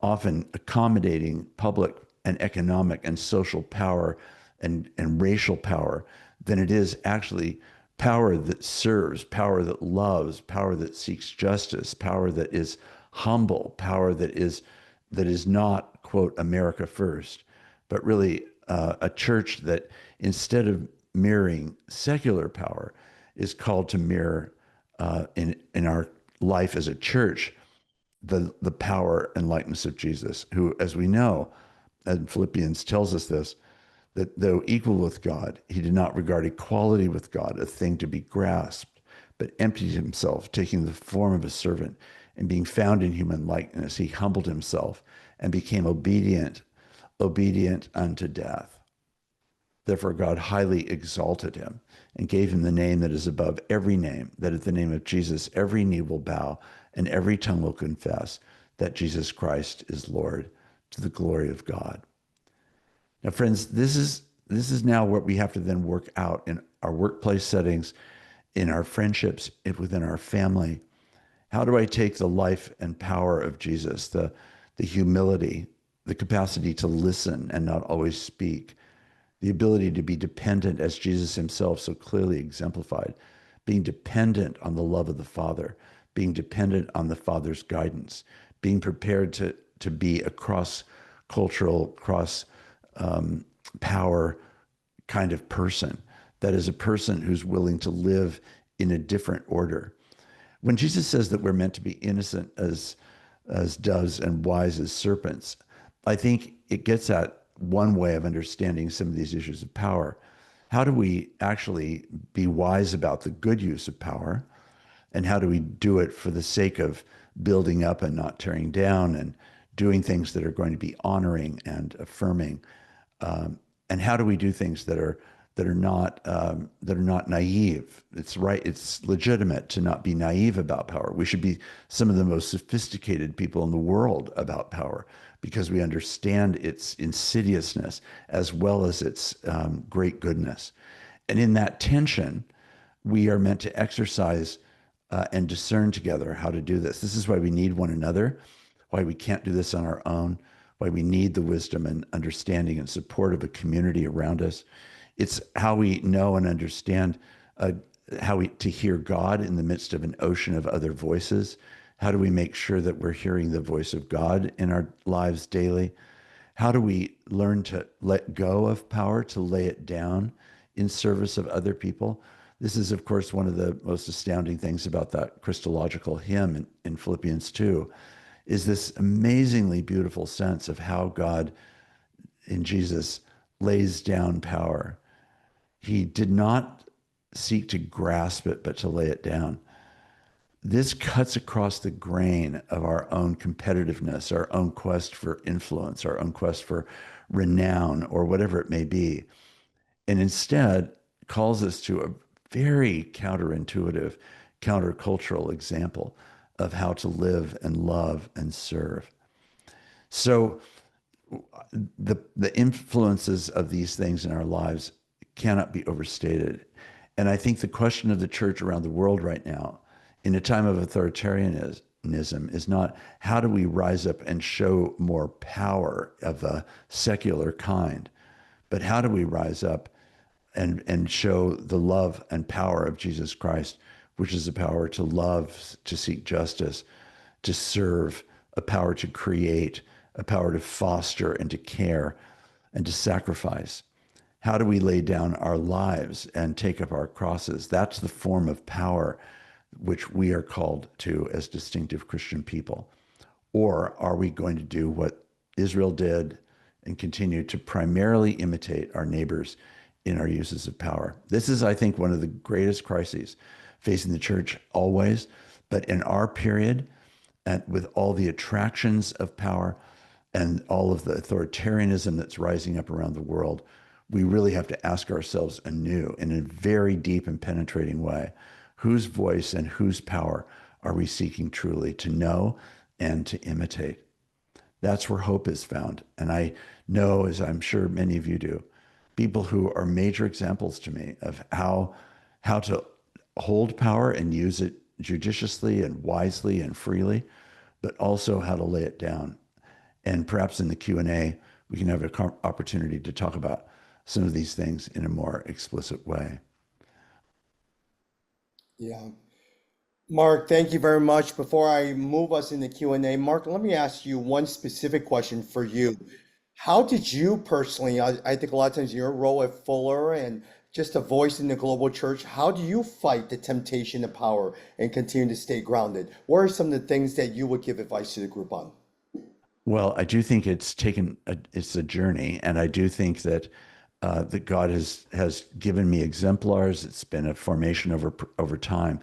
often accommodating public and economic and social power and racial power than it is actually power that serves, power that loves, power that seeks justice, power that is humble, power that is not, quote, America first, but really a church that, instead of mirroring secular power, is called to mirror in our life as a church the power and likeness of Jesus, who, as we know, and Philippians tells us this, that though equal with God, he did not regard equality with God a thing to be grasped, but emptied himself, taking the form of a servant, and being found in human likeness, he humbled himself and became obedient unto death. Therefore, God highly exalted him and gave him the name that is above every name, that at the name of Jesus, every knee will bow and every tongue will confess that Jesus Christ is Lord, to the glory of God. Now, friends, this is now what we have to then work out in our workplace settings, in our friendships, within our family? How do I take the life and power of Jesus, the humility, the capacity to listen and not always speak, the ability to be dependent as Jesus himself so clearly exemplified, being dependent on the love of the Father, being dependent on the Father's guidance, being prepared to be a cross-cultural, cross-power kind of person, that is a person who's willing to live in a different order. When Jesus says that we're meant to be innocent as doves and wise as serpents, I think it gets at one way of understanding some of these issues of power. How do we actually be wise about the good use of power? And how do we do it for the sake of building up and not tearing down, and doing things that are going to be honoring and affirming? And how do we do things that are not naive? It's right. It's legitimate to not be naive about power. We should be some of the most sophisticated people in the world about power, because we understand its insidiousness as well as its great goodness. And in that tension, we are meant to exercise and discern together how to do this. This is why we need one another, why we can't do this on our own, why we need the wisdom and understanding and support of a community around us. It's how we know and understand to hear God in the midst of an ocean of other voices. How do we make sure that we're hearing the voice of God in our lives daily? How do we learn to let go of power, to lay it down in service of other people? This is, of course, one of the most astounding things about that Christological hymn in Philippians 2, is this amazingly beautiful sense of how God in Jesus lays down power. He did not seek to grasp it, but to lay it down. This cuts across the grain of our own competitiveness, our own quest for influence, our own quest for renown, or whatever it may be, and instead calls us to a very counterintuitive, countercultural example of how to live and love and serve. So the influences of these things in our lives cannot be overstated. And I think the question of the church around the world right now, in a time of authoritarianism, is not how do we rise up and show more power of a secular kind, but how do we rise up and show the love and power of Jesus Christ, which is a power to love, to seek justice, to serve, a power to create, a power to foster and to care and to sacrifice. How do we lay down our lives and take up our crosses? That's the form of power which we are called to as distinctive Christian people. Or are we going to do what Israel did and continue to primarily imitate our neighbors in our uses of power? This is, I think, one of the greatest crises facing the church always, but in our period, and with all the attractions of power and all of the authoritarianism that's rising up around the world, we really have to ask ourselves anew, in a very deep and penetrating way, whose voice and whose power are we seeking truly to know and to imitate? That's where hope is found. And I know, as I'm sure many of you do, people who are major examples to me of how to hold power and use it judiciously and wisely and freely, but also how to lay it down. And perhaps in the Q&A, we can have an opportunity to talk about some of these things in a more explicit way. Yeah. Mark, thank you very much. Before I move us into Q&A, Mark, let me ask you one specific question for you. How did you personally, I think a lot of times your role at Fuller and just a voice in the global church, how do you fight the temptation of power and continue to stay grounded? What are some of the things that you would give advice to the group on? Well, I do think it's a journey, and I do think that that God has given me exemplars. It's been a formation over time.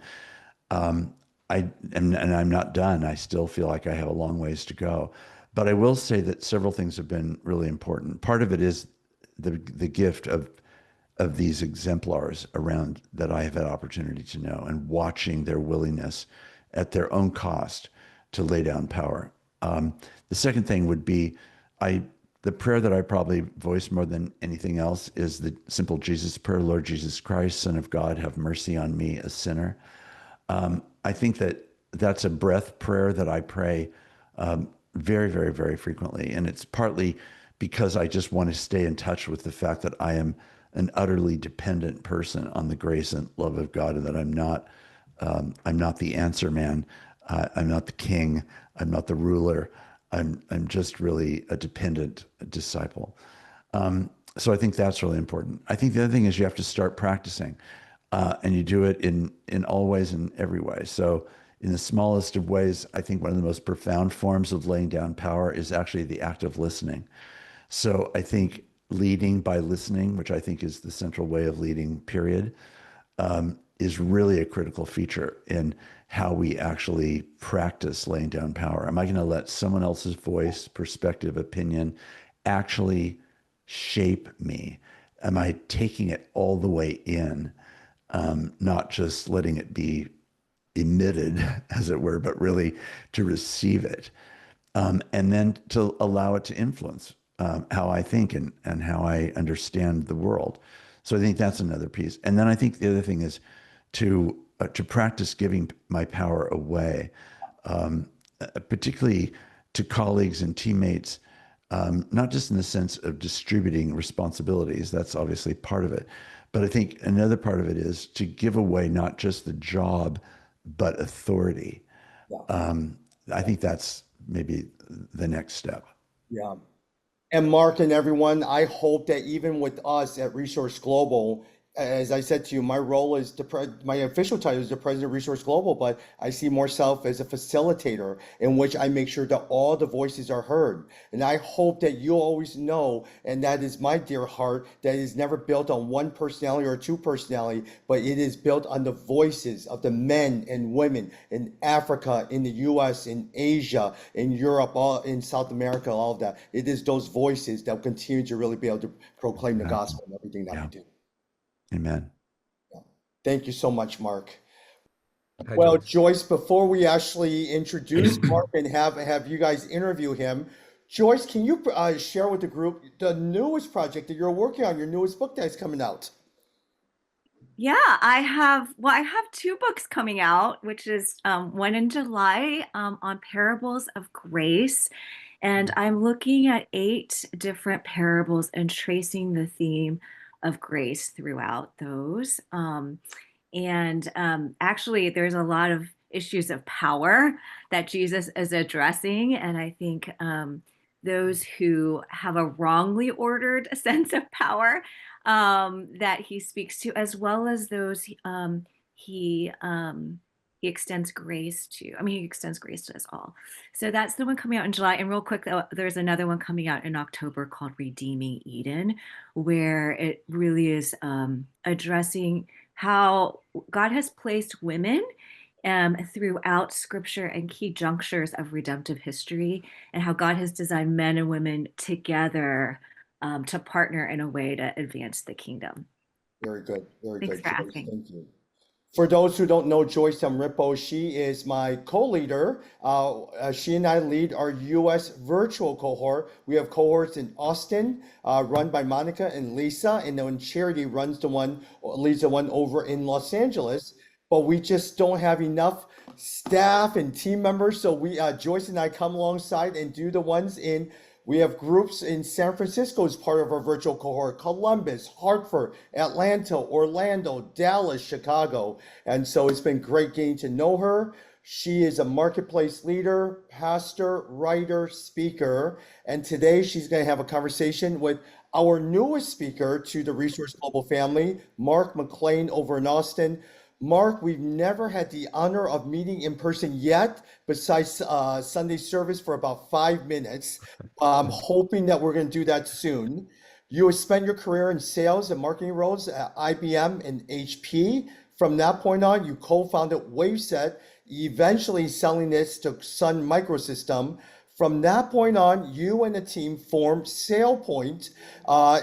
And I'm not done. I still feel like I have a long ways to go. But I will say that several things have been really important. Part of it is the gift of these exemplars around that I have had opportunity to know, and watching their willingness at their own cost to lay down power. The second thing would be I the prayer that I probably voice more than anything else is the simple Jesus prayer: Lord Jesus Christ, Son of God, have mercy on me, a sinner. I think that that's a breath prayer that I pray very, very, very frequently. And it's partly because I just want to stay in touch with the fact that I am an utterly dependent person on the grace and love of God, and that I'm not the answer man. I'm not the king. I'm not the ruler. I'm just really a dependent disciple. So I think that's really important. I think the other thing is you have to start practicing, and you do it in all ways and every way. So in the smallest of ways, I think one of the most profound forms of laying down power is actually the act of listening. So I think leading by listening, which I think is the central way of leading, period, is really a critical feature in how we actually practice laying down power. Am I going to let someone else's voice, perspective, opinion actually shape me? Am I taking it all the way in, not just letting it be emitted, as it were, but really to receive it, and then to allow it to influence how I think and how I understand the world. So I think that's another piece. And then I think the other thing is to practice giving my power away, particularly to colleagues and teammates, not just in the sense of distributing responsibilities. That's obviously part of it. But I think another part of it is to give away not just the job, but authority. Yeah. I think that's maybe the next step. Yeah. And Mark and everyone, I hope that even with us at Resource Global, as I said to you, my role is my official title is the president of Resource Global, but I see myself as a facilitator in which I make sure that all the voices are heard. And I hope that you always know, and that is my dear heart, that it is never built on one personality or two personality, but it is built on the voices of the men and women in Africa, in the US, in Asia, in Europe, all in South America, all of that. It is those voices that will continue to really be able to proclaim the gospel and everything that Yeah. we do. Amen. Thank you so much, Mark. Hi, Well, Joyce. Joyce, before we actually introduce Mark and have you guys interview him, Joyce, can you share with the group the newest project that you're working on, your newest book that's coming out? Yeah, I have two books coming out, which is one in July on parables of grace. And I'm looking at 8 different parables and tracing the theme of grace throughout those. Actually, there's a lot of issues of power that Jesus is addressing. And I think those who have a wrongly ordered sense of power that he speaks to, as well as those he he extends grace to. I mean, he extends grace to us all. So that's the one coming out in July. And real quick, there's another one coming out in October called Redeeming Eden, where it really is addressing how God has placed women throughout scripture and key junctures of redemptive history, and how God has designed men and women together to partner in a way to advance the kingdom. Very good. Very Thanks good, for Joyce. asking. Thank you. For those who don't know Joyce Amripo, she is my co-leader. She and I lead our U.S. virtual cohort. We have cohorts in Austin, run by Monica and Lisa, and then Charity leads the one over in Los Angeles. But we just don't have enough staff and team members, so Joyce and I come alongside and do the ones in. We have groups in San Francisco as part of our virtual cohort, Columbus, Hartford, Atlanta, Orlando, Dallas, Chicago. And so it's been great getting to know her. She is a marketplace leader, pastor, writer, speaker. And today she's going to have a conversation with our newest speaker to the Resource Global family, Mark McLean over in Austin. Mark, we've never had the honor of meeting in person yet, besides Sunday service for about 5 minutes. I'm hoping that we're going to do that soon. You have spent your career in sales and marketing roles at IBM and HP. From that point on, you co-founded Waveset, eventually selling this to Sun Microsystem. From that point on, you and the team formed SailPoint,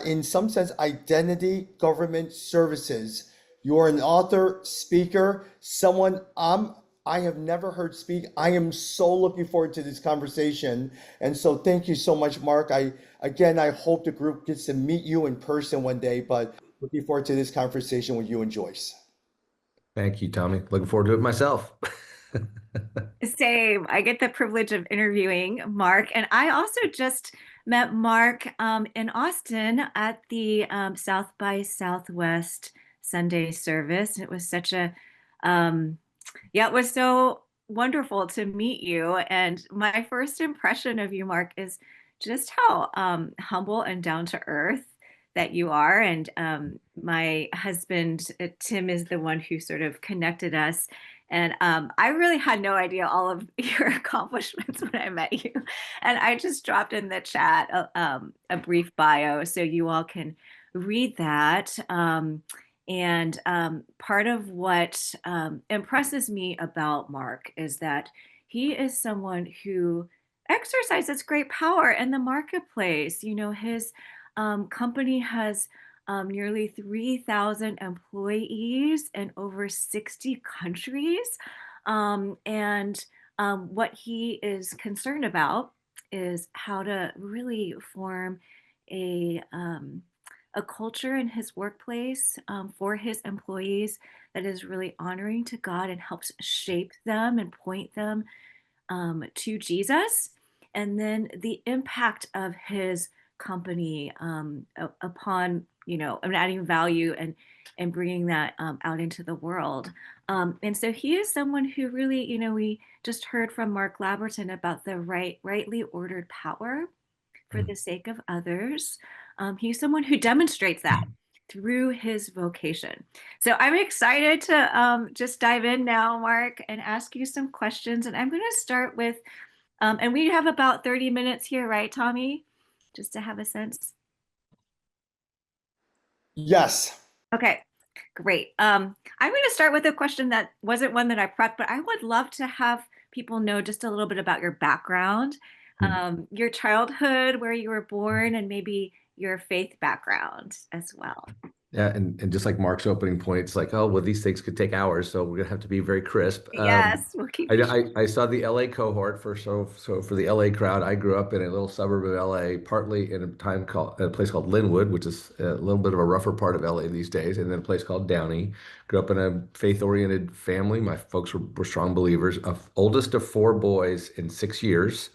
in some sense, Identity Government Services. You are an author, speaker, someone I'm I have never heard speak. I am so looking forward to this conversation. And so thank you so much, Mark. I hope the group gets to meet you in person one day, but looking forward to this conversation with you and Joyce. Thank you, Tommy. Looking forward to it myself. Same. I get the privilege of interviewing Mark, and I also just met Mark in Austin at the South by Southwest Sunday service. It was such a, yeah, it was so wonderful to meet you. And my first impression of you, Mark, is just how humble and down to earth that you are. And my husband, Tim, is the one who sort of connected us. And I really had no idea all of your accomplishments when I met you. And I just dropped in the chat a brief bio so you all can read that. And part of what impresses me about Mark is that he is someone who exercises great power in the marketplace. You know, his company has nearly 3,000 employees in over 60 countries. And what he is concerned about is how to really form a, um, a culture in his workplace for his employees that is really honoring to God and helps shape them and point them to Jesus, and then the impact of his company upon, you know, adding value and bringing that out into the world. And so he is someone who really, you know, we just heard from Mark Laberton about the rightly ordered power for the sake of others. He's someone who demonstrates that through his vocation. So I'm excited to just dive in now, Mark, and ask you some questions. And I'm going to start with, and we have about 30 minutes here, right, Tommy? Just to have a sense. Yes. Okay, great. I'm going to start with a question that wasn't one that I prepped, but I would love to have people know just a little bit about your background, your childhood, where you were born, and maybe your faith background as well. Yeah, and just like Mark's opening point, it's like, oh, well, these things could take hours, so we're gonna have to be very crisp. Yes, we'll keep it short. I saw the LA cohort for so for the LA crowd. I grew up in a little suburb of LA, partly in a place called Linwood, which is a little bit of a rougher part of LA these days, and then a place called Downey. Grew up in a faith-oriented family. My folks were strong believers. Oldest of four boys in 6 years.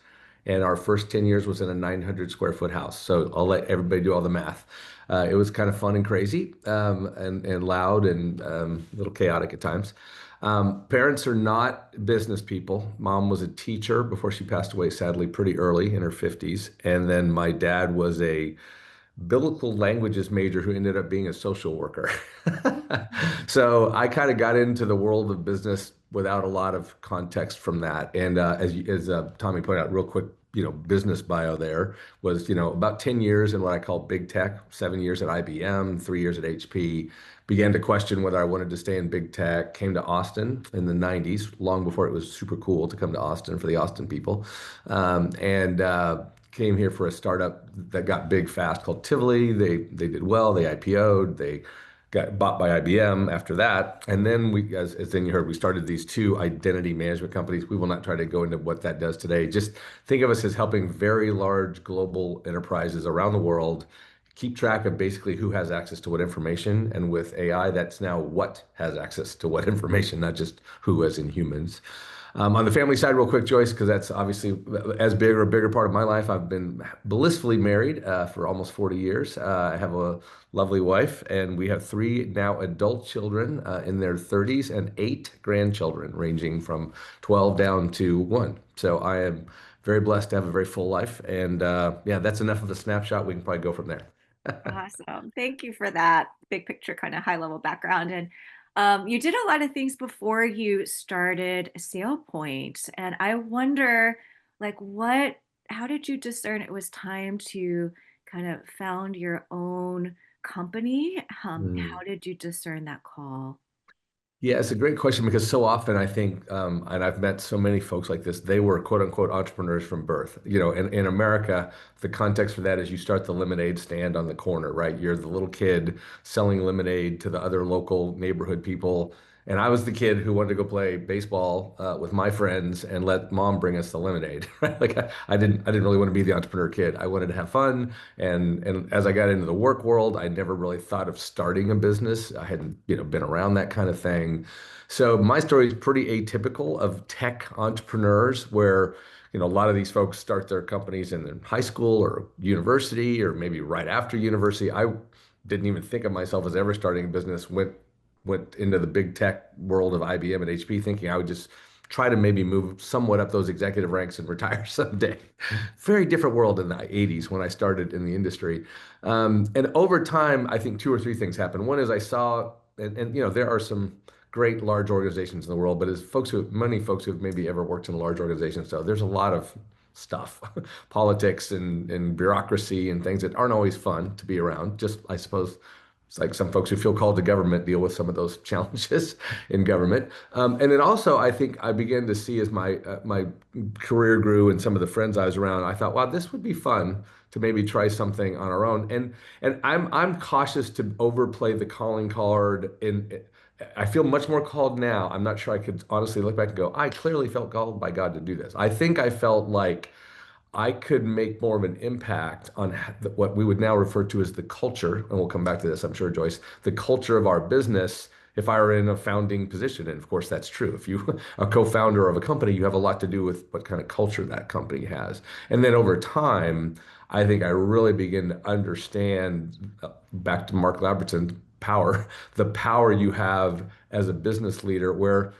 And our first 10 years was in a 900 square foot house. So I'll let everybody do all the math. It was kind of fun and crazy, and loud and a little chaotic at times. Parents are not business people. Mom was a teacher before she passed away, sadly, pretty early in her 50s. And then my dad was a biblical languages major who ended up being a social worker. So I kind of got into the world of business without a lot of context from that. And as Tommy pointed out, real quick, you know, business bio there was, you know, about 10 years in what I call big tech, 7 years at IBM, 3 years at HP. Began to question whether I wanted to stay in big tech. Came to Austin in the 90s, long before it was super cool to come to Austin for the Austin people. And came here for a startup that got big fast called Tivoli. They did well. They IPO'd. They got bought by IBM after that. And then as then you heard, we started these two identity management companies. We will not try to go into what that does today. Just think of us as helping very large global enterprises around the world keep track of basically who has access to what information. And with AI, that's now what has access to what information, not just who as in humans. On the family side, real quick, Joyce, because that's obviously as big or a bigger part of my life. I've been blissfully married for almost 40 years. I have a lovely wife, and we have three now adult children in their 30s and eight grandchildren, ranging from 12 down to one. So I am very blessed to have a very full life. And yeah, that's enough of a snapshot. We can probably go from there. Awesome. Thank you for that big picture, kind of high level background. And you did a lot of things before you started SailPoint. And I wonder, like, how did you discern it was time to kind of found your own company? How did you discern that call? Yeah, it's a great question because so often I think, and I've met so many folks like this, they were quote unquote entrepreneurs from birth. You know, in America, the context for that is you start the lemonade stand on the corner, right? You're the little kid selling lemonade to the other local neighborhood people. And I was the kid who wanted to go play baseball with my friends and let mom bring us the lemonade. Right? Like I didn't really want to be the entrepreneur kid. I wanted to have fun. And as I got into the work world, I never really thought of starting a business. I hadn't, been around that kind of thing. So my story is pretty atypical of tech entrepreneurs where, a lot of these folks start their companies in high school or university or maybe right after university. I didn't even think of myself as ever starting a business, went into the big tech world of IBM and HP thinking I would just try to maybe move somewhat up those executive ranks and retire someday. Very different world in the 80s when I started in the industry. And over time, I think two or three things happened. One is I saw, and there are some great large organizations in the world, but as many folks who have maybe ever worked in a large organization, so there's a lot of stuff, politics and bureaucracy and things that aren't always fun to be around. Just, I suppose, it's like some folks who feel called to government deal with some of those challenges in government. And then also, I think I began to see as my career grew and some of the friends I was around, I thought, wow, this would be fun to maybe try something on our own. And I'm cautious to overplay the calling card. I feel much more called now. I'm not sure I could honestly look back and go, I clearly felt called by God to do this. I think I felt like I could make more of an impact on what we would now refer to as the culture, and we'll come back to this, I'm sure, Joyce, the culture of our business if I were in a founding position. And of course, that's true. If you are a co-founder of a company, you have a lot to do with what kind of culture that company has. And then over time, I think I really begin to understand, back to Mark Laberton, power, the power you have as a business leader where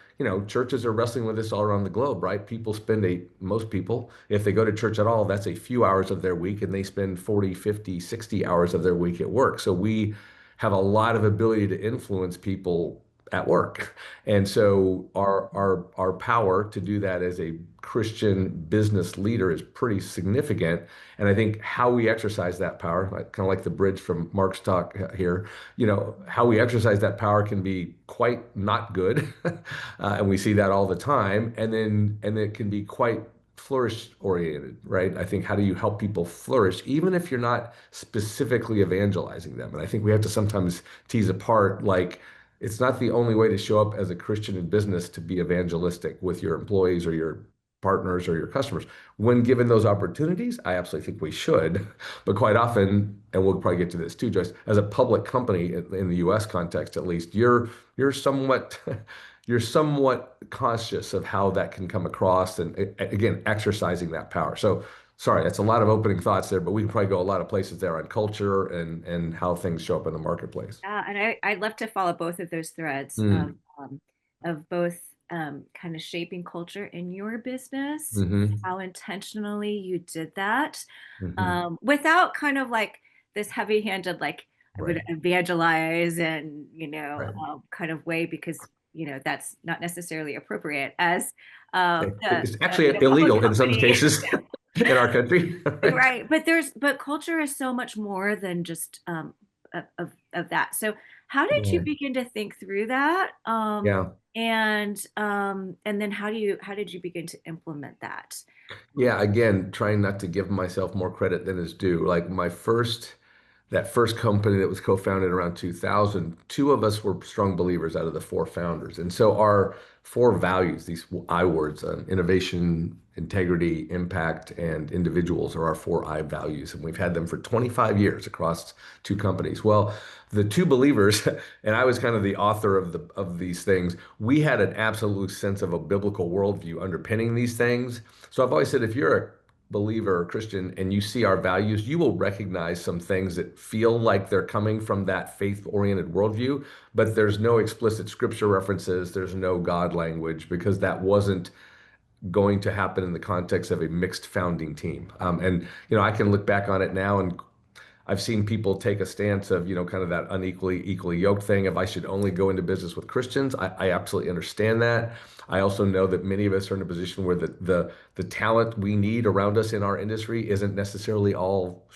churches are wrestling with this all around the globe, right? Most people, if they go to church at all, that's a few hours of their week, and they spend 40, 50, 60 hours of their week at work. So we have a lot of ability to influence people at work. And so our power to do that as a Christian business leader is pretty significant. And I think how we exercise that power, kind of like the bridge from Mark's talk here, how we exercise that power can be quite not good. And we see that all the time. And it can be quite flourish oriented, right? I think how do you help people flourish, even if you're not specifically evangelizing them? And I think we have to sometimes tease apart, like, it's not the only way to show up as a Christian in business to be evangelistic with your employees or your partners or your customers. When given those opportunities, I absolutely think we should. But quite often, and we'll probably get to this too, Joyce, as a public company in the US context at least, you're somewhat you're somewhat conscious of how that can come across and again, exercising that power. So sorry, that's a lot of opening thoughts there, but we can probably go a lot of places there on culture and how things show up in the marketplace. And I'd love to follow both of those threads Mm. of both kind of shaping culture in your business, Hmm. how intentionally you did that, Hmm. without kind of like this heavy-handed, like I'm going Right. to evangelize and, Right. kind of way, because, that's not necessarily appropriate as It's actually the public illegal in some company. cases in our country. Right. Right, but culture is so much more than just of that. So how did you Yeah. begin to think through that? Yeah. And then how did you begin to implement that? Yeah. Again, trying not to give myself more credit than is due. Like that first company that was co-founded around 2000, two of us were strong believers out of the four founders. And so our four values, these I words, innovation, integrity, impact, and individuals are our four I values. And we've had them for 25 years across two companies. Well, the two believers, and I was kind of the author of these things, we had an absolute sense of a biblical worldview underpinning these things. So I've always said, if you're a believer or Christian and you see our values, you will recognize some things that feel like they're coming from that faith-oriented worldview, but there's no explicit scripture references, there's no God language, because that wasn't going to happen in the context of a mixed founding team. And I can look back on it now and I've seen people take a stance of, kind of that equally yoked thing. If I should only go into business with Christians, I absolutely understand that. I also know that many of us are in a position where the talent we need around us in our industry isn't necessarily all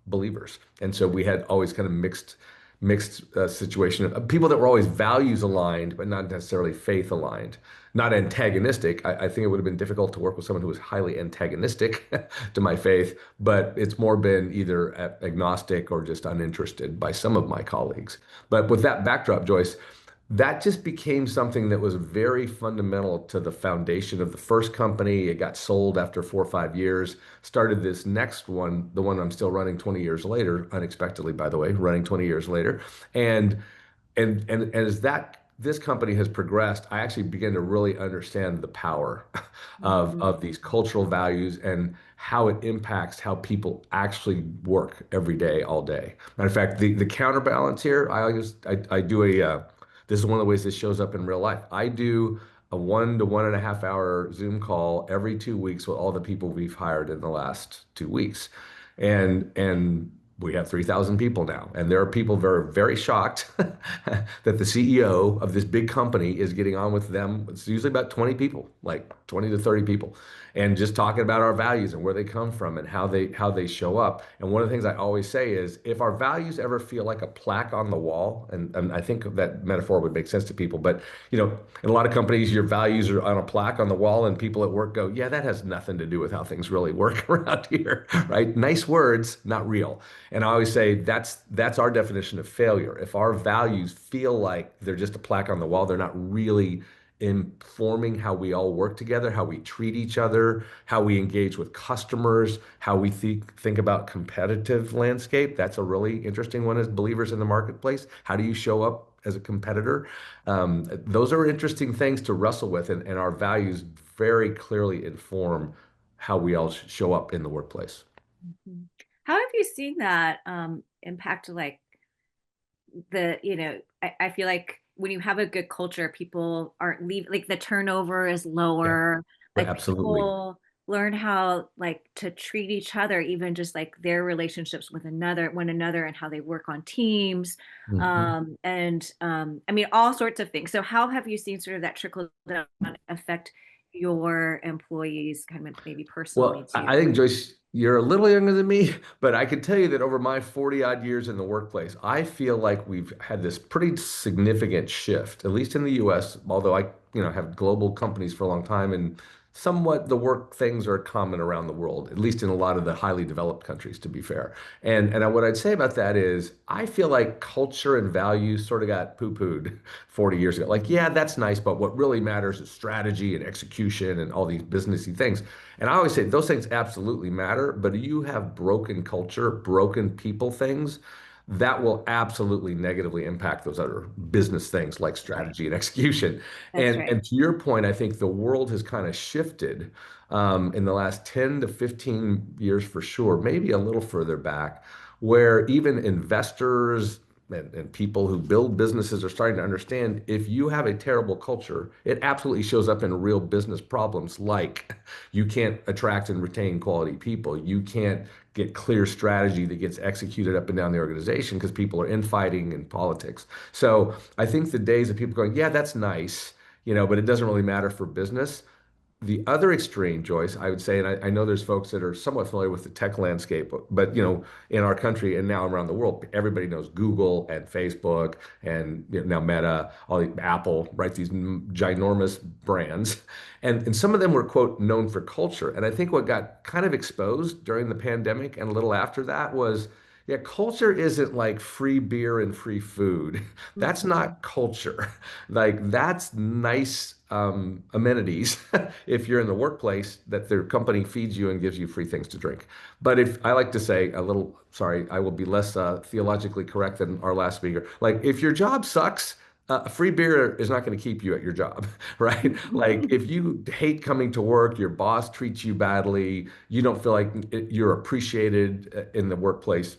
believers. And so we had always kind of mixed situation of people that were always values aligned, but not necessarily faith aligned. Not antagonistic. I think it would have been difficult to work with someone who was highly antagonistic to my faith, but it's more been either agnostic or just uninterested by some of my colleagues. But with that backdrop, Joyce, that just became something that was very fundamental to the foundation of the first company. It got sold after 4 or 5 years, started this next one, the one I'm still running 20 years later, unexpectedly, by the way, running 20 years later. And and as that this company has progressed, I actually began to really understand the power of these cultural values and how it impacts how people actually work every day, all day. Matter of fact, the counterbalance here, I do this is one of the ways this shows up in real life. I do a 1 to 1.5 hour Zoom call every 2 weeks with all the people we've hired in the last 2 weeks. And we have 3,000 people now. And there are people very, very shocked that the CEO of this big company is getting on with them. It's usually about 20 people, like 20 to 30 people, and just talking about our values and where they come from and how they show up. And one of the things I always say is if our values ever feel like a plaque on the wall, and I think that metaphor would make sense to people, but in a lot of companies, your values are on a plaque on the wall, and people at work go, yeah, that has nothing to do with how things really work around here, right? Nice words, not real. And I always say that's our definition of failure. If our values feel like they're just a plaque on the wall, they're not really informing how we all work together, how we treat each other, how we engage with customers, how we think about competitive landscape. That's a really interesting one as believers in the marketplace. How do you show up as a competitor? Those are interesting things to wrestle with, and our values very clearly inform how we all show up in the workplace. Mhm. How have you seen that impact like I feel like when you have a good culture, people aren't leave like the turnover is Yeah, lower. right, Like absolutely. people learn how like to treat each other, even just like their relationships with one another and how they work on teams. Mhm. I mean all sorts of things. So how have you seen sort of that trickle down affect your employees kind of maybe personally Well, I too? think Joyce, you're a little younger than me, but I can tell you that over my 40 odd years in the workplace, I feel like we've had this pretty significant shift, at least in the US, although I have global companies for a long time and somewhat the work things are common around the world, at least in a lot of the highly developed countries, to be fair. And what I'd say about that is I feel like culture and values sort of got poo-pooed 40 years ago. Like, yeah, that's nice, but what really matters is strategy and execution and all these businessy things. And I always say those things absolutely matter, but you have broken culture, broken people things, that will absolutely negatively impact those other business things like That's right. strategy and execution. That's And right. and to your point, I think the world has kind of shifted in the last 10 to 15 years for sure, maybe a little further back, where even investors and people who build businesses are starting to understand if you have a terrible culture, it absolutely shows up in real business problems like you can't attract and retain quality people. You can't get clear strategy that gets executed up and down the organization because people are infighting in politics. So I think the days of people going, yeah, that's nice, but it doesn't really matter for business. The other extreme, Joyce, I would say, and I know there's folks that are somewhat familiar with the tech landscape, but in our country and now around the world, everybody knows Google and Facebook and now Meta, Apple, right? These ginormous brands, and some of them were quote known for culture. And I think what got kind of exposed during the pandemic and a little after that was, yeah, culture isn't like free beer and free food. That's Mhm. not culture. Like that's nice amenities if you're in the workplace that their company feeds you and gives you free things to drink. But if I like to say a little, sorry, I will be less theologically correct than our last speaker. Like if your job sucks, free beer is not going to keep you at your job, right? Like if you hate coming to work, your boss treats you badly, you don't feel like you're appreciated in the workplace,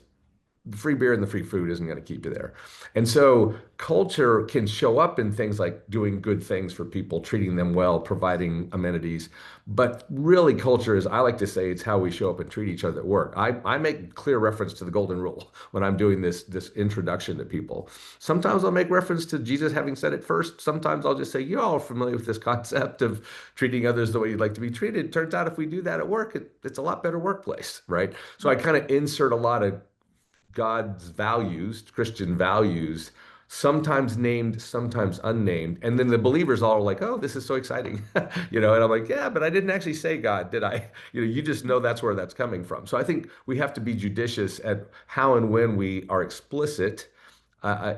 the free beer and the free food isn't going to keep you there. And so culture can show up in things like doing good things for people, treating them well, providing amenities. But really, culture is, I like to say, it's how we show up and treat each other at work. I make clear reference to the golden rule when I'm doing this introduction to people. Sometimes I'll make reference to Jesus having said it first. Sometimes I'll just say, you all are familiar with this concept of treating others the way you'd like to be treated. Turns out if we do that at work, it's a lot better workplace, right? So I kind of insert a lot of God's values, Christian values, sometimes named, sometimes unnamed. And then the believers all are like, oh, this is so exciting. And I'm like, yeah, but I didn't actually say God, did I? You just know that's where that's coming from. So I think we have to be judicious at how and when we are explicit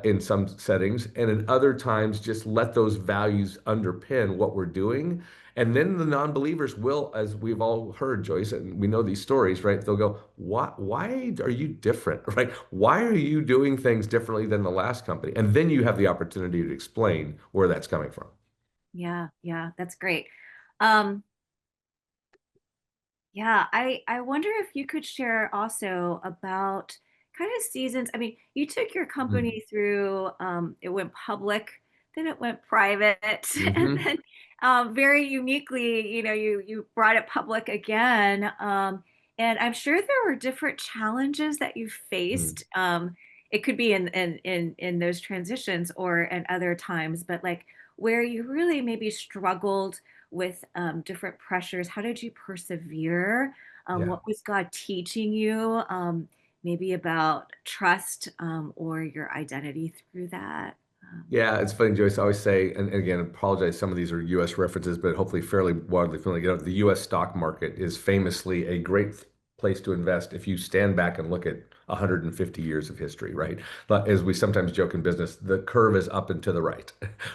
in some settings, and in other times, just let those values underpin what we're doing. And then the non-believers will, as we've all heard, Joyce, and we know these stories, right? They'll go, why are you different, right? Why are you doing things differently than the last company? And then you have the opportunity to explain where that's coming from. Yeah, yeah, that's great. Um, Yeah, I wonder if you could share also about kind of seasons. I mean, you took your company through, it went public, then it went private, and Mm-hmm. then very uniquely, you brought it public again. And I'm sure there were different challenges that you faced. It could be in those transitions or in other times, but like where you really maybe struggled with different pressures. How did you persevere? Yeah. What was God teaching you? Maybe about trust or your identity through that? Yeah, it's funny, Joyce. I always say, and again, apologize, some of these are US references, but hopefully fairly widely familiar. The US stock market is famously a great place to invest if you stand back and look at 150 years of history, right? But as we sometimes joke in business, the curve is up and to the right,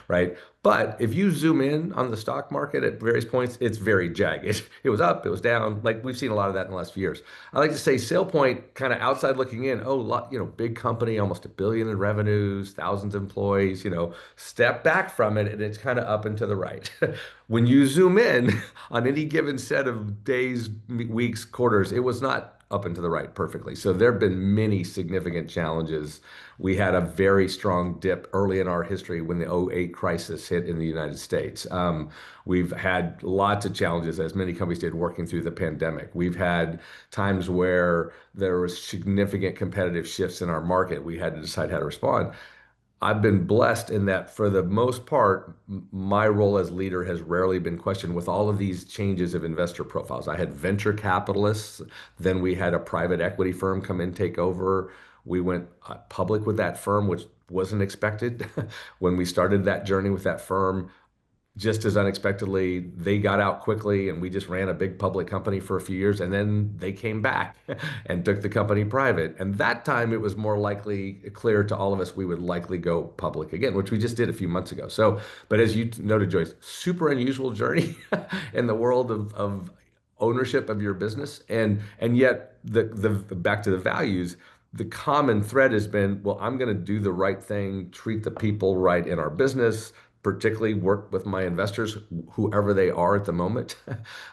right? But if you zoom in on the stock market at various points, it's very jagged. It was up, it was down. Like we've seen a lot of that in the last few years. I like to say SailPoint, kind of outside looking in, oh, big company, almost $1 billion in revenues, thousands of employees, step back from it and it's kind of up and to the right. When you zoom in on any given set of days, weeks, quarters, it was not up and to the right perfectly. So there have been many significant challenges. We had a very strong dip early in our history when the '08 crisis hit in the United States. We've had lots of challenges, as many companies did, working through the pandemic. We've had times where there was significant competitive shifts in our market. We had to decide how to respond. I've been blessed in that for the most part, my role as leader has rarely been questioned with all of these changes of investor profiles. I had venture capitalists, then we had a private equity firm come in, take over. We went public with that firm, which wasn't expected. When we started that journey with that firm, just as unexpectedly, they got out quickly and we just ran a big public company for a few years and then they came back and took the company private. And that time it was more likely clear to all of us we would likely go public again, which we just did a few months ago. So, but as you noted, Joyce, super unusual journey in the world of ownership of your business. And yet the back to the values, the common thread has been, well, I'm going to do the right thing, treat the people right in our business, particularly work with my investors, whoever they are at the moment,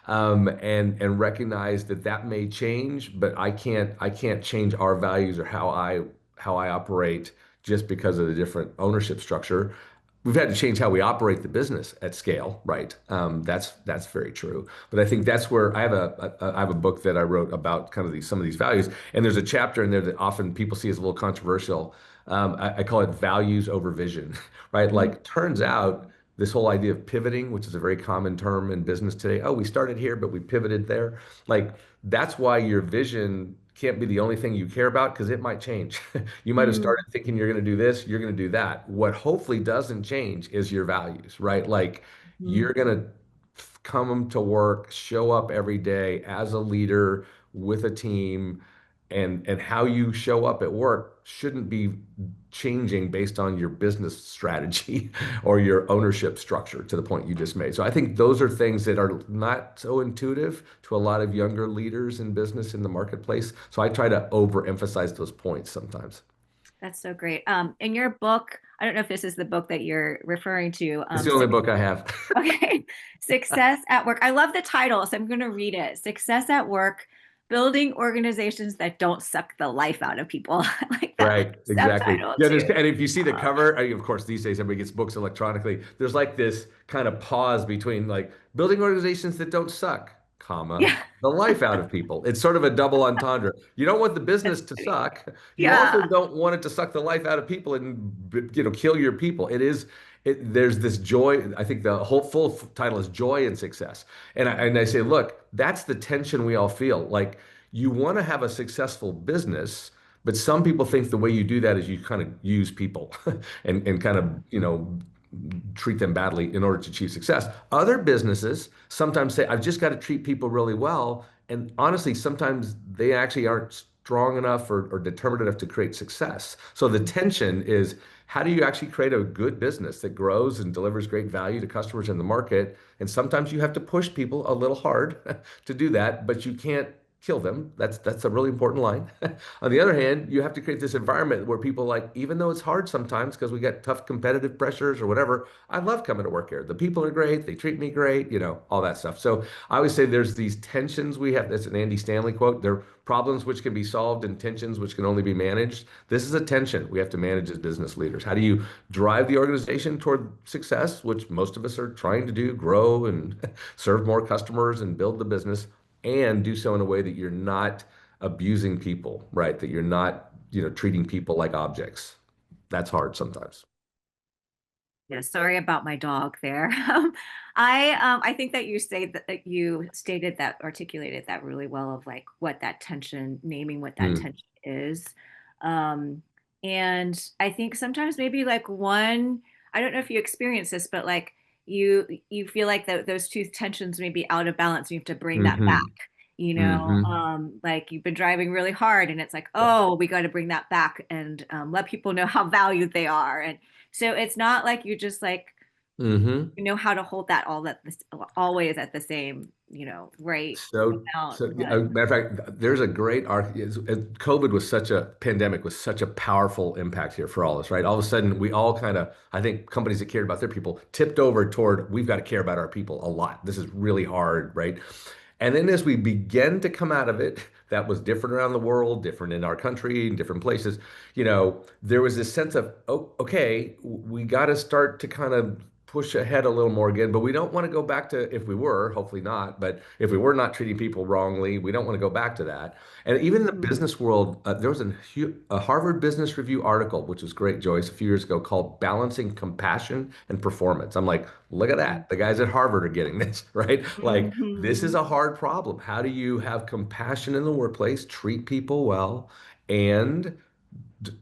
and recognize that that may change, but I can't change our values or how I operate just because of the different ownership structure. We've had to change how we operate the business at scale, right? That's very true. But I think that's where I have a book that I wrote about kind of some of these values, and there's a chapter in there that often people see as a little controversial. I call it values over vision, right? Like, turns out this whole idea of pivoting, which is a very common term in business today. Oh, we started here, but we pivoted there. Like, that's why your vision can't be the only thing you care about because it might change. You might have Mm, started thinking you're going to do this, you're going to do that. What hopefully doesn't change is your values, right? Like, mhm. you're going to come to work, show up every day as a leader with a team, and how you show up at work shouldn't be changing based on your business strategy or your ownership structure to the point you just made. So I think those are things that are not so intuitive to a lot of younger leaders in business in the marketplace. So I try to overemphasize those points sometimes. That's so great. In your book, I don't know if this is the book that you're referring to. It's the only book I have. Okay. Success at Work. I love the title, so I'm going to read it. Success at Work, Building Organizations That Don't Suck the Life Out of People. I like that Right, exactly. subtitle Yeah, too. and if you see the cover, of course, these days everybody gets books electronically. There's like this kind of pause between like building organizations that don't suck, comma, Yeah, the life out of people. It's sort of a double entendre. You don't want the business that's to great. suck. You also Yeah. don't want it to suck the life out of people and kill your people. There's this joy. I think the whole full title is Joy and Success. And I say, look, that's the tension we all feel. Like, you want to have a successful business, but some people think the way you do that is you kind of use people and kind of, treat them badly in order to achieve success. Other businesses sometimes say, I've just got to treat people really well. And honestly, sometimes they actually aren't strong enough or determined enough to create success. So the tension is, how do you actually create a good business that grows and delivers great value to customers in the market? And sometimes you have to push people a little hard to do that, but you can't kill them. That's a really important line. On the other hand, you have to create this environment where people like, even though it's hard sometimes because we got tough competitive pressures or whatever, I love coming to work here. The people are great, they treat me great, all that stuff. So I always say there's these tensions we have. That's an Andy Stanley quote. There are problems which can be solved and tensions which can only be managed. This is a tension we have to manage as business leaders. How do you drive the organization toward success, which most of us are trying to do, grow and serve more customers and build the business, and do so in a way that you're not abusing people, right? That you're not, treating people like objects. That's hard sometimes. Yeah, sorry about my dog there. I think that you stated that, articulated that really well, of like what that tension, naming what that Mm. tension is. Um, and I think sometimes maybe like I don't know if you experience this, but like you feel like those two tensions may be out of balance. You have to bring that back, Hmm. Hmm. like you've been driving really hard and it's like, Yeah. oh, we got to bring that back and let people know how valued they are. And so it's not like you just like Hmm. you know how to hold that always at the same, right amount. Yeah, But matter of fact, there's a great arc. COVID was such a pandemic was such a powerful impact here for all of us, right? All of a sudden, we all kind of, I think companies that cared about their people tipped over toward, we've got to care about our people a lot. This is really hard, right? And then as we begin to come out of it, that was different around the world, different in our country, in different places. There was this sense of, oh, okay, we got to start to kind of push ahead a little more again, but we don't want to go back to, if we were, hopefully not, but if we were not treating people wrongly, we don't want to go back to that. And even in the Mhm. business world, there was a Harvard Business Review article, which was great, Joyce, a few years ago, called Balancing Compassion and Performance. I'm like, look at that. The guys at Harvard are getting this, right? Like, this is Mhm. a hard problem. How do you have compassion in the workplace, treat people well, and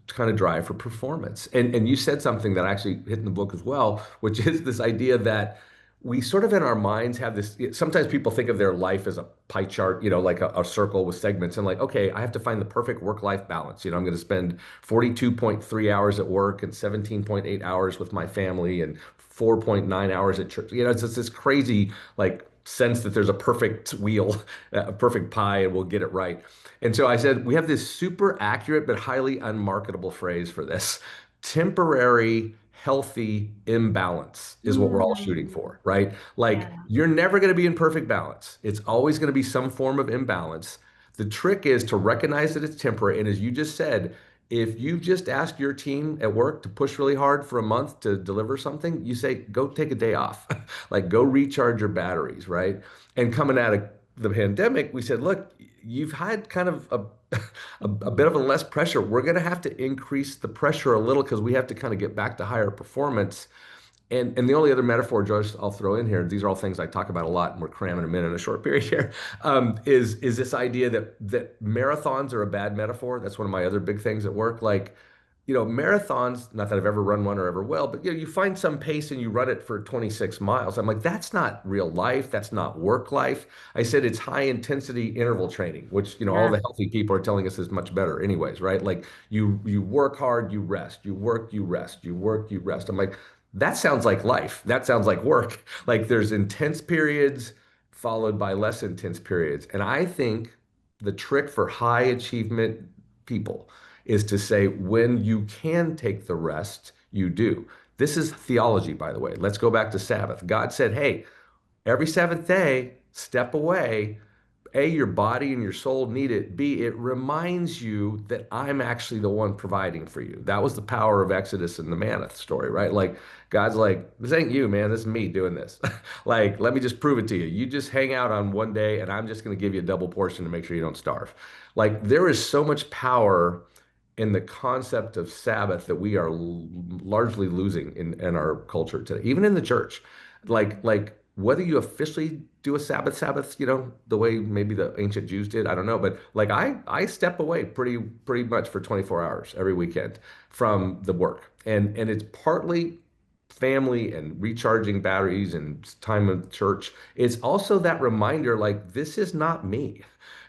kind of drive for performance? And you said something that actually hit in the book as well, which is this idea that we sort of in our minds have this. Sometimes people think of their life as a pie chart, like a circle with segments, and like, okay, I have to find the perfect work-life balance. I'm going to spend 42.3 hours at work and 17.8 hours with my family and 4.9 hours at church. It's just this crazy like sense that there's a perfect wheel, a perfect pie, and we'll get it right. And so I said, we have this super accurate but highly unmarketable phrase for this. Temporary healthy imbalance is what we're all shooting Mhm. for, right? Like, Yeah. you're never going to be in perfect balance. It's always going to be some form of imbalance. The trick is to recognize that it's temporary. And as you just said, if you've just asked your team at work to push really hard for a month to deliver something, you say, go take a day off. Like, go recharge your batteries, right? And coming out of the pandemic, we said, look, you've had kind of a bit of a less pressure. We're going to have to increase the pressure a little because we have to kind of get back to higher performance. And the only other metaphor, Joyce, I'll throw in here, these are all things I talk about a lot, and we're cramming them in a short period here, is this idea that marathons are a bad metaphor. That's one of my other big things at work. Like, marathons, not that I've ever run one or ever will, but you find some pace and you run it for 26 miles. I'm like, that's not real life. That's not work life. I said it's high intensity interval training, which, all Yeah. the healthy people are telling us is much better anyways, right? Like, you work hard, you rest, you work, you rest, you work, you rest. I'm like, that sounds like life. That sounds like work. Like, there's intense periods followed by less intense periods. And I think the trick for high achievement people is to say, when you can take the rest, you do. This is theology, by the way. Let's go back to Sabbath. God said, hey, every seventh day, step away. A, your body and your soul need it. B, it reminds you that I'm actually the one providing for you. That was the power of Exodus and the manna story, right? Like, God's like, this ain't you, man. This is me doing this. Like, let me just prove it to you. You just hang out on one day, and I'm just going to give you a double portion to make sure you don't starve. Like, there is so much power in the concept of Sabbath that we are largely losing in our culture today, even in the church. Like whether you officially do a Sabbath, the way maybe the ancient Jews did, I don't know, but like I step away pretty much for 24 hours every weekend from the work, and it's partly family and recharging batteries and time of church. It's also that reminder, like, this is not me.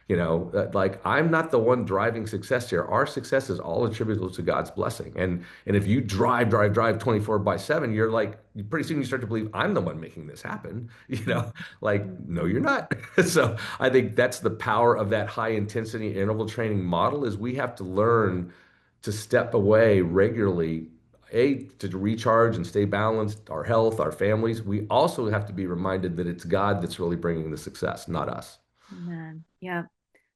Like I'm not the one driving success here. Our success is all attributable to God's blessing. And if you drive 24/7, you're like, pretty soon you start to believe I'm the one making this happen. Like, no, you're not. So I think that's the power of that high intensity interval training model is we have to learn to step away regularly, to recharge and stay balanced, our health, our families. We also have to be reminded that it's God that's really bringing the success, not us. Amen. Yeah,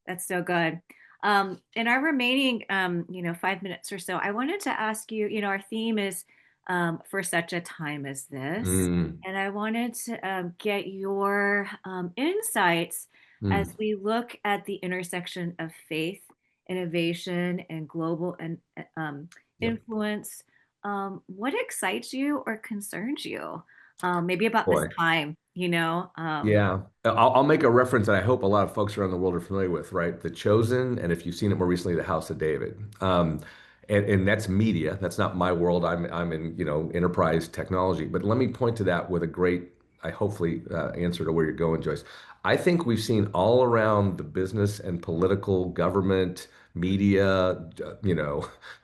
that's so good. In our remaining, 5 minutes or so, I wanted to ask you, our theme is for such a time as this. Mm, And I wanted to get your insights as mm. we look at the intersection of faith, innovation, and global and Yep. influence. What excites you or concerns you? Maybe about this Boy. time. Yeah, I'll make a reference that I hope a lot of folks around the world are familiar with, right? The Chosen, and if you've seen it more recently, The House of David. And that's media. That's not my world. I'm in, enterprise technology. But let me point to that with a great, I hopefully answer to where you're going, Joyce. I think we've seen all around the business and political, government, media,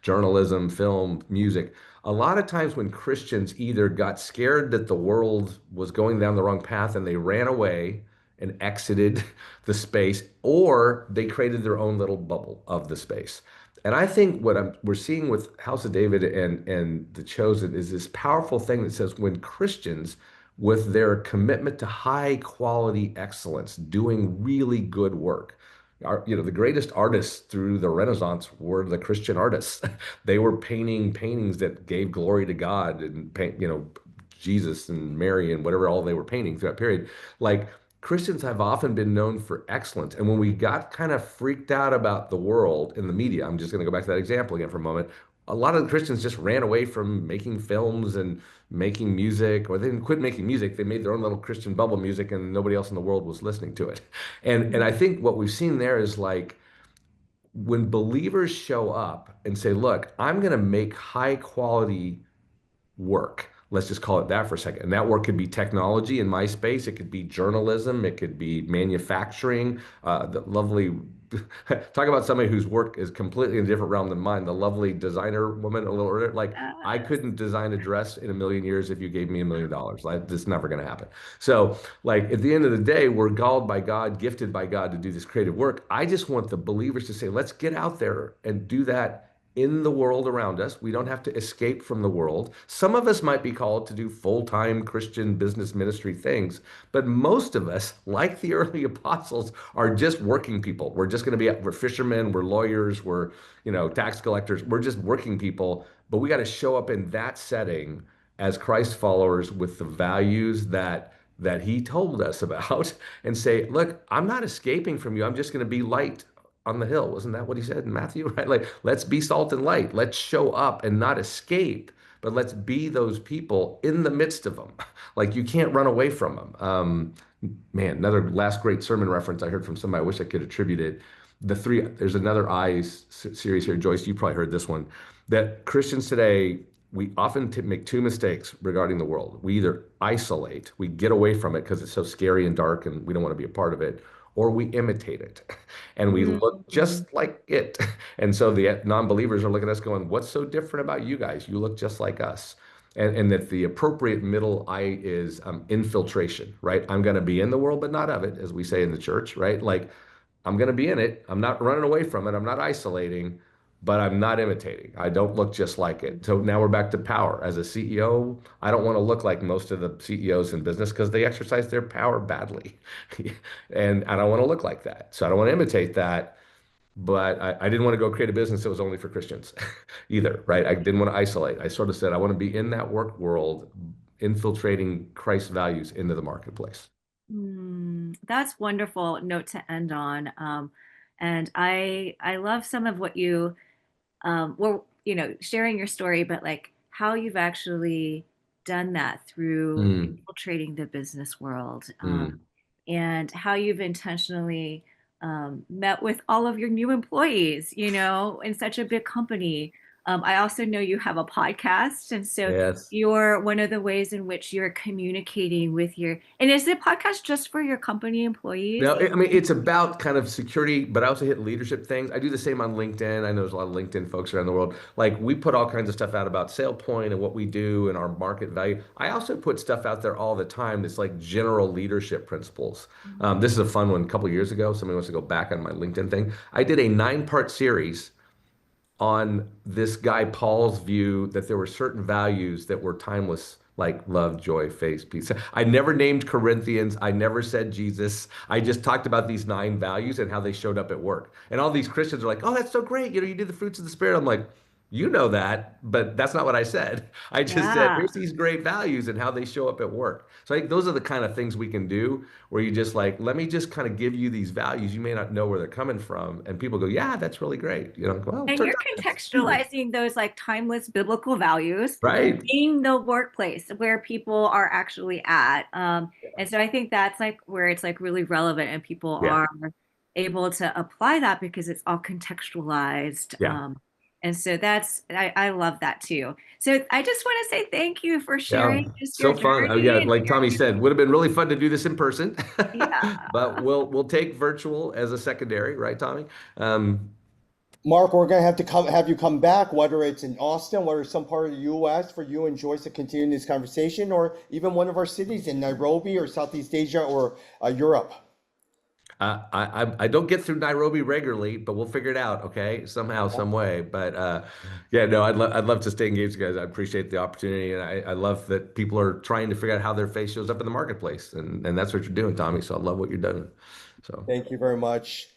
journalism, film, music a lot of times when Christians either got scared that the world was going down the wrong path and they ran away and exited the space, or they created their own little bubble of the space. And I think we're seeing with House of David and The Chosen is this powerful thing that says when Christians, with their commitment to high quality excellence, doing really good work, the greatest artists through the Renaissance were the Christian artists. They were painting paintings that gave glory to God and Jesus and Mary and whatever all they were painting through that period. Like Christians have often been known for excellence. And when we got kind of freaked out about the world in the media, I'm just going to go back to that example again for a moment. A lot of the Christians just ran away from making films and making music, or they didn't quit making music. They made their own little Christian bubble music, and nobody else in the world was listening to it. And I think what we've seen there is like when believers show up and say, look, I'm going to make high quality work. Let's just call it that for a second. And that work could be technology in my space. It could be journalism. It could be manufacturing. The lovely, talk about somebody whose work is completely in a different realm than mine. The lovely designer woman, a little earlier, like I couldn't design a dress in a million years if you gave me $1 million. Like, that's never going to happen. So, like at the end of the day, we're called by God, gifted by God to do this creative work. I just want the believers to say, let's get out there and do that in the world around us. We don't have to escape from the world. Some of us might be called to do full-time Christian business ministry things, but most of us, like the early apostles, are just working people. We're fishermen, we're lawyers, we're, tax collectors. We're just working people, but we got to show up in that setting as Christ followers with the values that he told us about and say, look, I'm not escaping from you. I'm just going to be light on the hill. Wasn't that what he said in Matthew? Right? Like, let's be salt and light. Let's show up and not escape, but let's be those people in the midst of them. Like, you can't run away from them. Man, another last great sermon reference I heard from somebody. I wish I could attribute it. There's another Eyes series here. Joyce, you probably heard this one. That Christians today, we often make two mistakes regarding the world. We either isolate, we get away from it because it's so scary and dark and we don't want to be a part of it, or we imitate it and we look Mhm. just like it. And so the non-believers are looking at us going, what's so different about you guys? You look just like us. And that the appropriate middle eye is infiltration, right? I'm going to be in the world, but not of it, as we say in the church, right? Like I'm going to be in it. I'm not running away from it. I'm not isolating, but I'm not imitating. I don't look just like it. So now we're back to power. As a CEO, I don't want to look like most of the CEOs in business because they exercise their power badly. And I don't want to look like that. So I don't want to imitate that. But I didn't want to go create a business that was only for Christians either, right? I didn't want to isolate. I sort of said, I want to be in that work world, infiltrating Christ's values into the marketplace. That's wonderful note to end on. And I love some of what you well, sharing your story, but like how you've actually done that through Mm, infiltrating the business world, mm, and how you've intentionally met with all of your new employees, in such a big company. I also know you have a podcast, and so Yes. you're one of the ways in which you're communicating with your. And is the podcast just for your company employees? No, I mean, it's about kind of security, but I also hit leadership things. I do the same on LinkedIn. I know there's a lot of LinkedIn folks around the world. Like we put all kinds of stuff out about SailPoint and what we do and our market value. I also put stuff out there all the time that's like general leadership principles. This is a fun one. A couple years ago, somebody wants to go back on my LinkedIn thing. I did a 9-part series on this guy Paul's view that there were certain values that were timeless, like love, joy, faith, peace. I never named Corinthians. I never said Jesus. I just talked about these 9 values and how they showed up at work. And all these Christians are like, "Oh, that's so great. You do the fruits of the spirit." I'm like, "You know that, but that's not what I said. I just said, Yeah. here's these great values and how they show up at work." So I think those are the kind of things we can do where you just like, let me just kind of give you these values. You may not know where they're coming from. And people go, "Yeah, that's really great." Well, And turns you're out that's true. contextualizing those like timeless biblical values Right. in the workplace where people are actually at. And so I think that's like where it's like really relevant and people Yeah. are able to apply that because it's all contextualized. Yeah. And so I love that too. So I just want to say thank you for Yeah, sharing just your so fun. Oh, journey yeah, and like your, Tommy said, would have been really fun to do this in person, yeah. but we'll take virtual as a secondary, right, Tommy? Um, Mark, we're gonna have to have you come back, whether it's in Austin, whether it's some part of the US for you and Joyce to continue this conversation, or even one of our cities in Nairobi or Southeast Asia or Europe. I don't get through Nairobi regularly, but we'll figure it out, okay? Somehow, some way. But yeah, no, I'd love to stay engaged, guys. I appreciate the opportunity, and I love that people are trying to figure out how their face shows up in the marketplace, and that's what you're doing, Tommy. So I love what you're doing. So Thank you very much.